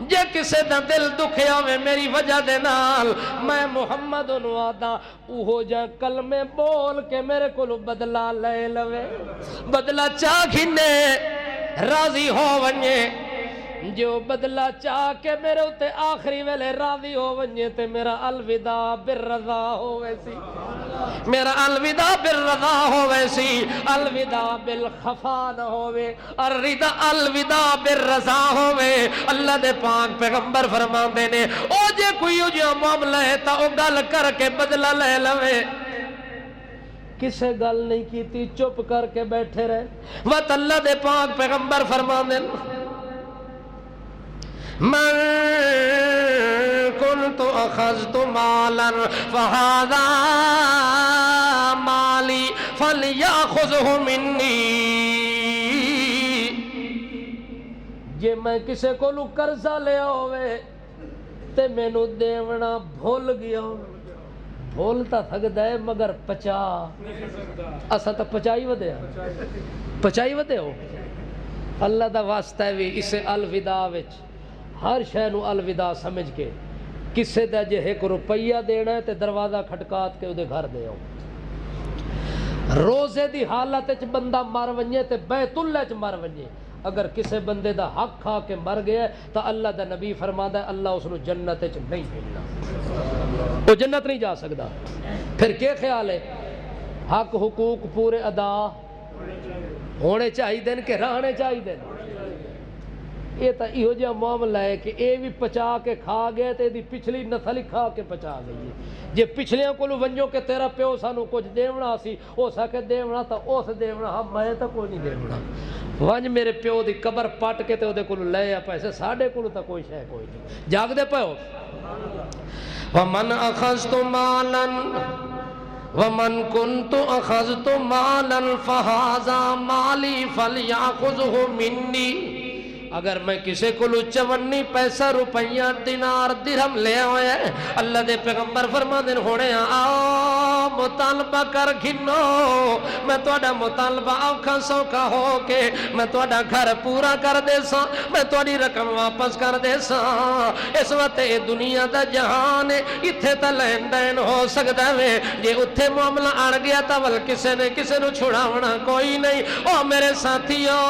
جے کسے دا دل دکھیا ہوئے میری وجہ دے نال میں محمد نو آدا اوہو جا کلمے بول کے میرے کولو بدلہ لے لوے، بدلہ چاہ گھنے راضی ہو ونجے، جو بدلہ چاہ کے میرے اتے آخری ویلے راضی ہو ونجے تے میرا الوداع بالرضا ہو ویسی، میرا الوداع بالرضا ہو ویسی، الوداع بالخفا نہ ہوئے، الوداع بالرضا ہوئے۔ اللہ دے پاک پیغمبر فرماندے نے او جے کوئی جو معاملہ ہے تا او گل کر کے بدلہ لے لوے، کسے گل نہیں کیتی چپ کر کے بیٹھے رہے، وقت اللہ دے پاک پیغمبر فرماندے من كنت اخذت مالا فهذا مالی فلیاخذہ منی، جے میں کسے کو لو قرضہ لے ہوئے تے مینوں دیونا بھول گیا، بھولتا سکتا ہے مگر پچا اسا تا پچائی ودے پچائی ودے ہو۔ اللہ دا واسطہ ہے بھی اسے الوداع وچ ہر شے نو الوداع سمجھ کے، کسے دا جے ایک روپیہ دینا ہے تے دروازہ کھٹکات کے اودے گھر دے آؤ، روزے دی حالت وچ بندہ مر ونجے تے بیت اللہ وچ مر ونجے، اگر کسے بندے دا حق کھا کے مر گیا تو اللہ دا نبی فرماتا ہے اللہ اس نو جنت وچ نہیں بھیجنا، وہ جنت نہیں جا سکتا۔ پھر کیا خیال ہے؟ حق حقوق پورے ادا ہونے چاہیے کہ رہنے چاہیے؟ یہ تو یہ جہاں معاملہ ہے کہ اے بھی پچا کے کھا گئے تو یہ پچھلی نسل کھا کے پچا گئی ہے۔ جے پچھلیاں کو ونجو کہ تیرا پیو سانو کچھ دیونا سی، او سکے دیونا تا اس دیونا، ہاں میں تا کوئی نہیں دیونا، ونج میرے پیو دی قبر پٹ کے تے دے کولو لے آ پیسے، ساڈے کولو تا کوئی شے کوئی نہیں، جاگ دے پیو۔ ومن اخذت مالا ومن كنت اخذت مالا فهذا مالی فلیاخذہ منی، اگر میں کسی کو 54 پیسہ روپیہ دینار درہم لے ہوئے، اللہ دے پیغمبر فرما دین ہونے آؤ مطالبہ کر گھنو، میں توڑا مطالبہ اوکھا سوکھا ہو کے میں توڑا گھر پورا کر دے سا، میں توڑی رقم واپس کر دے سا۔ اس وقت دنیا دا جہان اتھے تا لین دین ہو سکتا ہے، جے اتھے معاملہ اڑ گیا تا ول کسے نے کسے نو چھڑاونا کوئی نہیں۔ او میرے ساتھیوں،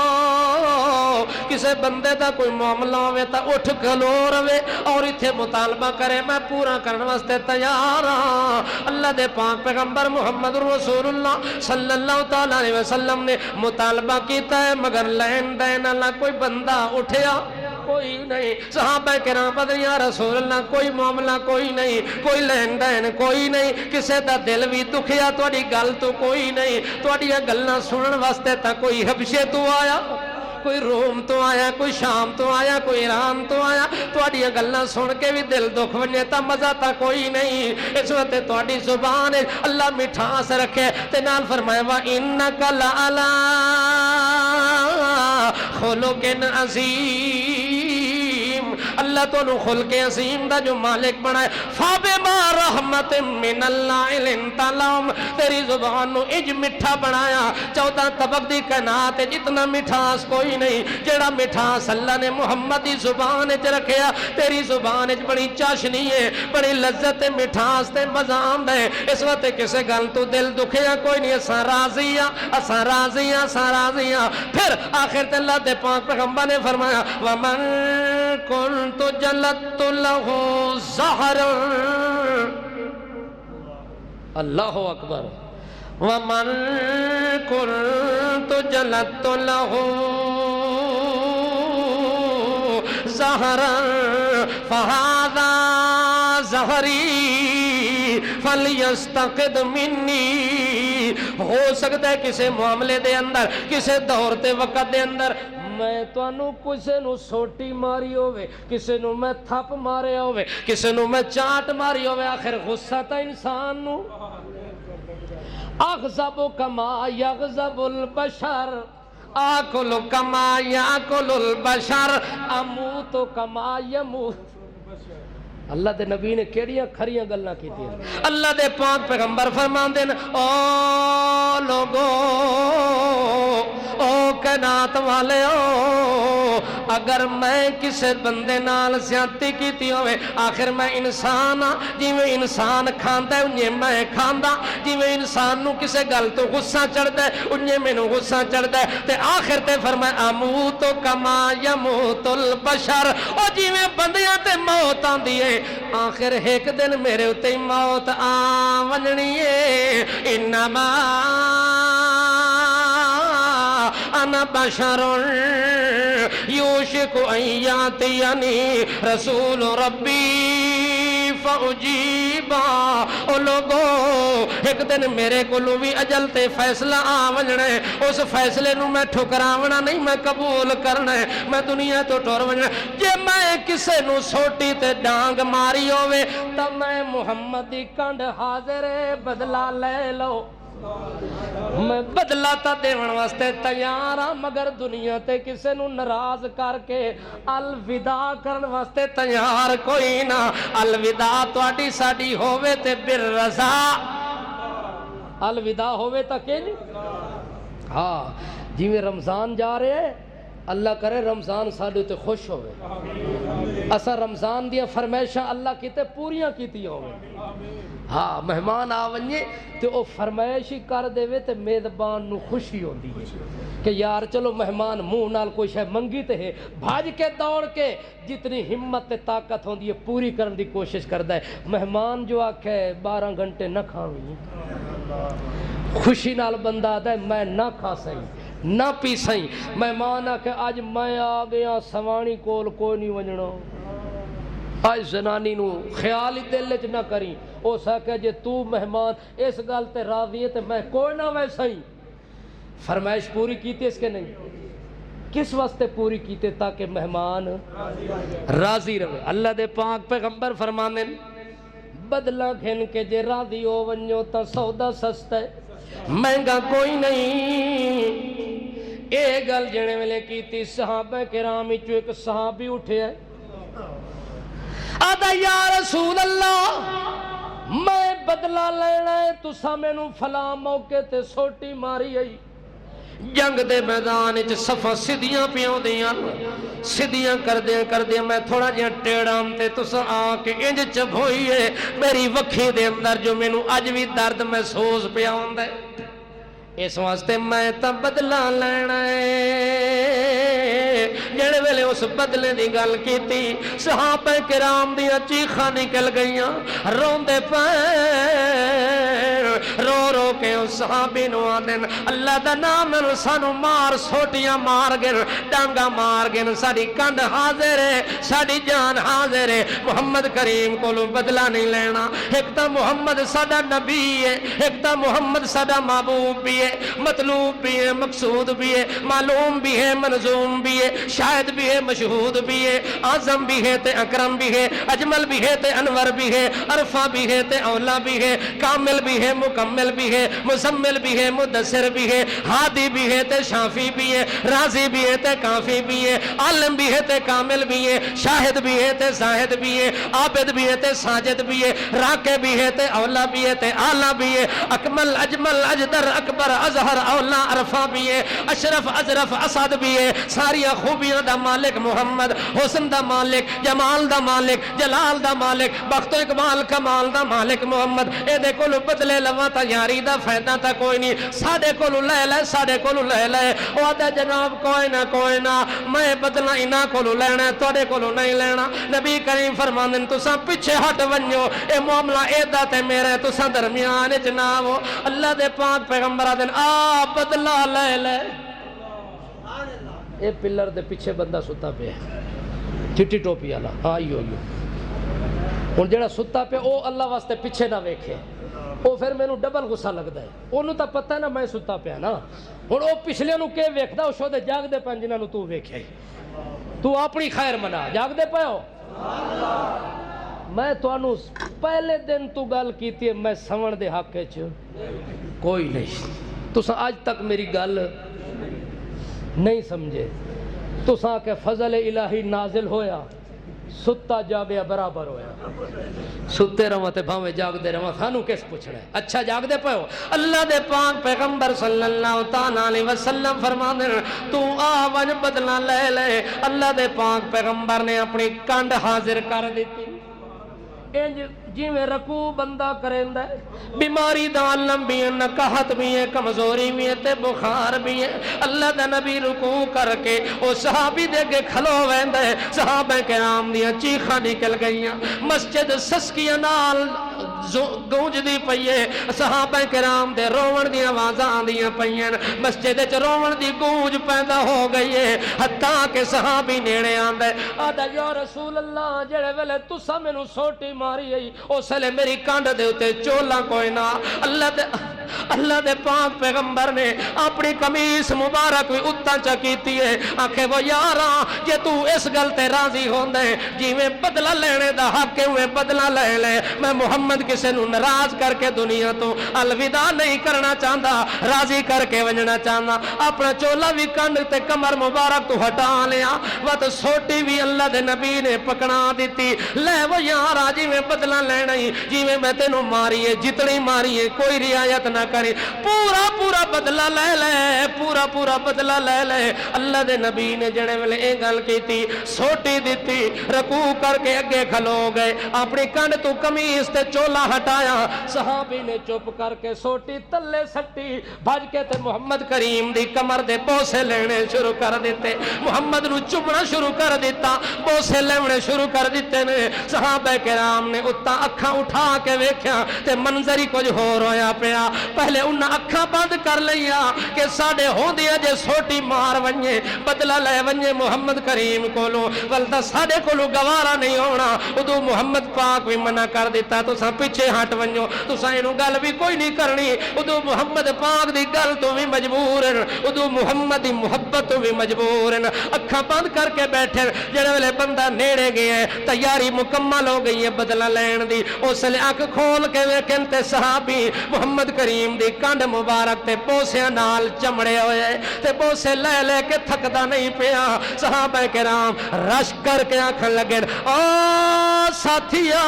کسے بندے دا کوئی معاملہ ہوئے تا اٹھ کھلو روے اور اتھے مطالبہ کرے، میں پورا کرنے واسطے تیار ہاں۔ اللہ دے پاک پیغمبر محمد رسول اللہ صلی اللہ تعالیٰ علیہ وسلم نے مطالبہ کیتا ہے، مگر لین دین اللہ کوئی بندہ اٹھیا کوئی نہیں۔ صحابہ کرام پتہ یا رسول اللہ کوئی معاملہ کوئی نہیں، کوئی لین دین کوئی نہیں، کسے دا دل بھی دکھیا تواڈی گل تو کوئی نہیں، تواڈیاں گلاں سنن واسطے تا کوئی حبشے تو آیا، کوئی روم تو آیا، کوئی شام تو آیا، کوئی ایران تو آیا، تواڈیاں گلاں سن کے بھی دل دکھ ونجے تا مزہ تا کوئی نہیں۔ اس وقت تواڈی زبان اللہ مٹھاس رکھے تے نال فرمایا وَإِنَّكَ لَعَلَىٰ خُلُقٍ عَظِيمٍ، اللہ تو انہوں خلق عظیم دا جو مالک بنائے۔ فَبِمَا رَحْمَةٍ مِّنَ اللَّهِ لِنْتَ لَهُمْ، تیری زبان نو اج مٹھا بنایا، 14 طبق دی کائنات جتنا مٹھاس کوئی نہیں، جیڑا مٹھاس اللہ نے محمد دی زبان اچ رکھیا، تیری زبان اچ بڑی چاشنی ہے، بڑی لذت مٹھاس تے مزہ آندا ہے۔ اس وقت کسے گل تو دل دکھیا کوئی نہیں، اساں راضی ہاں، اساں راضی ہاں، اساں راضی ہاں۔ پھر آخر تے اللہ دے پاک پیغمبر نے فرمایا وَمَن كُنْتُ جَلَدْتُ لَهُ زَهْرًا، اللہ اکبر، وَمَن كُنْتُ جَلَدْتُ لَهُ زَهْرًا فَهَذَا زَهْرِي فَلْيَسْتَقِدْ مِنِّي۔ ہو سکتا ہے کسے معاملے دے اندر، کسے دور تے وقت دے اندر میں توانوں کسے نو سوٹی ماری ہوئے، کسے نو میں تھپ مارے ہوئے، کسے نو میں چاٹ ماری ہوئے، آخر غصہ تا انسان نو اغضب کما یغضب البشر، آکل کما یاکل البشر، اموت کما یموت۔ اللہ دے نبی نے کیڑیاں کھریاں گلنا کی تھی۔ اللہ دے پاک پیغمبر فرمان دین او لوگو، او کائنات والے او، اگر میں کسے بندے نال زیادتی کیتی ہوئے، آخر میں انسان ہاں، جی میں انسان کھاندا ہے انجے میں کھاندا، جی میں انسان نو کسے گل تو غصہ چڑھدا ہے انجے میں نو غصہ چڑھدا ہے، تے آخر تے فرمایا اموت کما یموت البشر، او جی میں بندیاں تے موت آندی ہے آخر ایک دن میرے اتے موت ونجنی ہے۔ انما انا بشر یوشک ان یاتینی رسول ربی فاجیبا۔ او لوگو ایک دن میرے کولوں بھی اجل تے فیصلہ ونجنا ہے، اس فیصلے نو میں ٹھکراونا نہیں، میں قبول کرنا ہے، میں دنیا تو ٹور ونجنا۔ جے میں کسے نو سوٹی تے ڈانگ ماری ہوئے تب میں محمد دی کنڈ حاضر ہے، بدلہ لے لو، میں بدلہ تا دیون واسطے تیار ہاں، مگر دنیا تے کسے نو ناراض کر کے الوداع کرن واسطے تیار کوئی نہ۔ الوداع تواڈی ساڈی ہووے تے بالرضا، الوداع ہووے تا کہ نہیں؟ ہاں جی میں رمضان جا رہے ہیں، اللہ کرے رمضان ساڈے تے خوش ہوئے، اسا رمضان دیا فرمائشاں اللہ کیتے پوریاں کیتی ہوئے۔ ہاں مہمان آونجے تے او فرمائش ہی کر دے وے تے میزبان نو خوشی ہوندی ہے کہ یار چلو مہمان منہ نال کوئی شے منگی تے ہے، بھاج کے دوڑ کے جتنی ہمت تے طاقت ہوندی ہے پوری کرن دی کوشش کردا ہے۔ مہمان جو آکھے 12 گھنٹے نہ کھاویں، خوشی نال بندہ آدا ہے میں نہ کھا سہی نہ پی سہی، مہمان آکھے آج میں آ گیا سوانی کول کوئی نہیں ونجنا، آج زنانی نو خیال ہی دل وچ نہ کری، او سکے جے تو مہمان اس گل تے راضی ہے تے میں کوئی نہ ویسا ہی۔ فرمائش پوری کیتے اس کے نہیں، کس واسطے پوری کیتے تاکہ مہمان راضی رہے۔ اللہ دے پاک پیغمبر فرمانے بدلہ کھن کے جے راضی ہو ونجو تا سودا سستا ہے، مہنگا کوئی نہیں۔ اے گل جنے ویلے کیتی صحابہ کرام وچوں ایک صحابی اٹھے ہے، آدھا یا رسول اللہ میں بدلہ لینا ہے، تساں مینوں فلاں موقع تے سوٹی ماری آئی، جنگ دے میدان وچ صفاں سدیاں پیاں دیاں، سدیاں کر دیا میں تھوڑا جہاں ٹیڑاں تے تساں آ کے انج چبھوئی ہے، میری وکھی دے اندر جو مینوں اج بھی درد محسوس پیا ہوندا ہے، اس واسطے میں تا بدلہ لینا ہے۔ جڑے ویلے اس بدلے دی گل کیتی صحابہ کرام دیاں چیخاں نکل گئیاں، روندے پے رو رو کے اس صحابی نو آدن اللہ دا نام نو سانو مار سوٹیاں مار گن ڈانگا مار گن ساڑی کنڈ حاضر ہے ساڑی جان حاضر ہے محمد کریم کو بدلہ نہیں لینا ایک تا محمد ساڑا نبی ہے ایک تا محمد ساڑا محبوب بھی ہے مطلوب بھی ہے مقصود بھی ہے معلوم بھی ہے منظوم بھی ہے شاہد بھی ہے مشہود بھی ہے اعظم بھی ہے تے اکرم بھی ہے اجمل بھی ہے تے انور بھی ہے عرفہ بھی ہے تے اولا بھی ہے کامل بھی ہے مکمل بھی ہے مزمل بھی ہے مدثر بھی ہے ہادی بھی ہے تے شافی بھی ہے راضی بھی ہے تے کافی بھی ہے عالم بھی ہے تے کامل بھی ہے شاہد بھی ہے تے زاہد بھی ہے عابد بھی ہے تے ساجد بھی ہے راکع بھی ہے تے اولا بھی ہے تے اعلیٰ بھی ہے اکمل اجمل اجدر اکبر اظہر اولا عرفہ بھی ہے اشرف ازرف اسد بھی ہے ساریا خوبیاں دا مالک محمد حسن دا مالک جمال دا مالک جلال دا مالک بخت و اقبال کمال دا مالک محمد اے دے کولو بدلے لوا تا یاری دا فائدہ تا کوئی نہیں ساڑے کولو لے لے ساڑے کولو لے لے او دا جناب کوئی نہ میں بدلہ انہاں کولو لینا توڑے کولو نہیں لینا نبی کریم فرماندن تساں پیچھے ہٹ ونجو اے معاملہ اے دا تے میرے تساں درمیان جنابو اللہ دے پاک پیغمبرہ دن آ بدلہ لے لے اے پلر دے پیچھے بندہ ستا پہ ہے چٹی ٹوپی اللہ آئیو اور جڑا ستا پہ او اللہ واسطے پیچھے نہ ویکھے او پھر میں نو ڈبل غصہ لگتا ہے انہوں تا پتہ ہے نا میں ستا پہ نا اور او پچھلے نو کے ویکھدا او شو دے جاگ دے پہن جنہاں نو تو ویکھے تو اپنی خیر منا جاگ دے پہ ہو میں تو انو پہلے دن تو گل کیتی ہے میں سمن دے حق چ کوئی نہیں تو آج تک میری گل نہیں سمجھے تو ساں کہ فضل الہی نازل ہویا ستا جاگیا برابر ہویا ستے رہاں تے بھاویں جاگ دے رہاں سانو کس پوچھنا ہے اچھا جاگ دے پہو اللہ دے پاک پیغمبر صلی اللہ تعالیٰ علیہ وسلم فرمانے تو آوان بدلہ لے لے اللہ دے پاک پیغمبر نے اپنی کانڈ حاضر کر دیتی جی میں رکوع بندہ کریں ہے بیماری دا علم بھی ہے نکاحت بھی ہے کمزوری بھی ہے تے بخار بھی ہے اللہ دا نبی رکوع کر کے او صحابی دے کے کھلو ویندہ ہے صحابہ کرام دیا چیخاں نکل گئیاں مسجد سسکیاں نال گونج دی پئیے صحابہ کرام دے روون دی آوازاں دیاں پئیاں مسجد چ روون دی گونج پیدا ہو گئی ہے حتیٰ کہ صحابی نیڑے آندے آدھا یا رسول اللہ جڑے ویلے تسا مینوں سوٹی ماری ہے اس لئے میری کانڈ دے ہوتے چولا کوئی نہ اللہ دے پاک پیغمبر نے اپنی قمیص مبارک بھی اتنا چکیتی ہے آنکھیں وہ یاراں جے تو اس گلتے راضی ہوندے جی میں بدلہ لینے دا حق ہوئے بدلہ لے لے میں محمد کسے نو نراز کر کے دنیا تو الوداع نہیں کرنا چاہتا راضی کر کے ونجنا چاہتا اپنا چولا بھی کانڈ تے کمر مبارک تو ہٹا لیا وقت سوٹی بھی اللہ دے نبی نے پکڑا دیتی لے وہ یاراں جی میں بدلہ لینا ہی جی میں تینوں ماری ہے جتنی ماری ہے کوئی رعایت نہ کری پورا بدلہ لے لے پورا بدلہ لے لے اللہ دے نبی نے جڑے ویلے اے گل کیتی سوٹی دیتی رکوع کر کے اگے کھلو گئے اپنی کنڈ تو قمیص تے چولا ہٹایا صحابی نے چپ کر کے سوٹی تلے سٹی بھج کے تے محمد کریم دی کمر دے بوسے لینے شروع کر دیتے محمد نو چمنا شروع کر دیتا بوسے لینے شروع کر دیتے نے صحابہ کرام نے اتا اکھاں اٹھا کے ویکھیا تے منظری کچھ ہو رویا پیا پہلے انہاں اکھاں بند کر لیا کہ ساڑے ہوں دیا جے سوٹی مار ونجے بدلہ لے ونجے محمد کریم کولو ولدہ ساڑے کولو گوارا نہیں ہونا ادو محمد پاک بھی منع کر دیتا تو ساں پیچھے ہٹ ونجو تو ساں انہوں گل بھی کوئی نہیں کرنی ادو محمد پاک دی گل تو بھی مجبور ادو محمد دی محبت تو بھی مجبور اکھاں بند کر کے بیٹھے جڑے والے بندہ نیڑے گئے تیاری مکمل ہو گئی ہے بدلہ لین دی اس لئے آنکھ کھول کے ویکھن تے صحابی محمد کریم دی کانڈ مبارک تے بوسیاں نال چمڑے ہوئے تے بوسے لے لے کے تھکدا نہیں پیا صحابہ کرام رش کر کے آنکھن لگے ساتھیا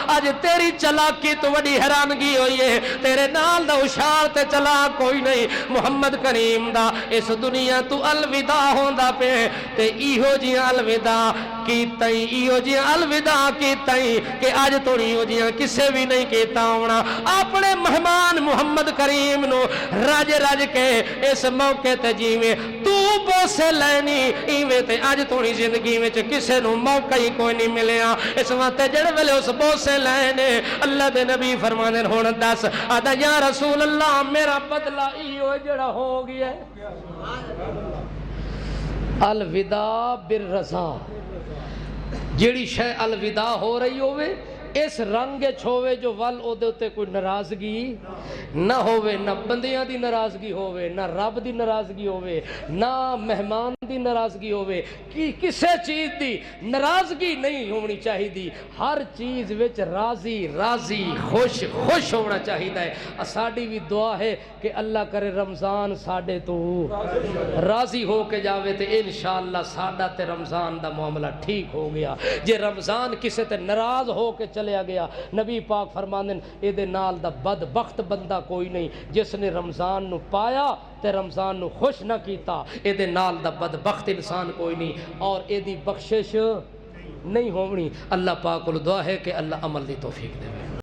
آج تیری چلاکی تو بڑی حیرانگی ہوئی ہے تیرے نال دا اشار تے چلا کوئی نہیں محمد کریم دا اس دنیا تو الوداع ہوندا پہ تے ایہو جیاں الوداع کیتائی ایہو جیاں الوداع کیتائی کہ آج تو ایہو جیاں کسے بھی نہیں کیتا ہونا اپنے مہمان محمد کریم نو راج راج کے اس موقع تے جیویں تو بوسے لینی ایویں تے اج تھوڑی زندگی وچ کسے نو موقع ہی کوئی نہیں ملیا اس واسطے جڑے ویلے اس بوسے لینے اللہ دے نبی فرماندے ہن دس آدا یا رسول اللہ میرا بدلہ ایو جڑا ہو گیا الوداع بالرضا جیڑی شے الوداع ہو رہی ہوئے اس رنگ چھوے جو ول او دے تے کوئی ناراضگی نہ ہوئے نہ بندیاں دی ناراضگی ہوئے نہ رب دی ناراضگی ہوئے نہ مہمان دی ناراضگی ہوئے کسے چیز دی ناراضگی نہیں ہونی چاہی دی ہر چیز وچ راضی راضی خوش خوش ہونا چاہیدا ہے ساڈی بھی دعا ہے کہ اللہ کرے رمضان ساڈے تو راضی ہو کے جاوے تے انشاءاللہ ساڈا تے رمضان دا معاملہ ٹھیک ہو گیا جے رمضان کسے تے ناراض ہو کے چلیا گیا نبی پاک فرماندے اے دے نال دا بدبخت بندہ کوئی نہیں جس نے رمضان نو پایا تے رمضان نو خوش نہ کیتا اے دے نال دا بدبخت انسان کوئی نہیں اور اے دی بخشش نہیں ہونی اللہ پاک کو دعا ہے کہ اللہ عمل دی توفیق دے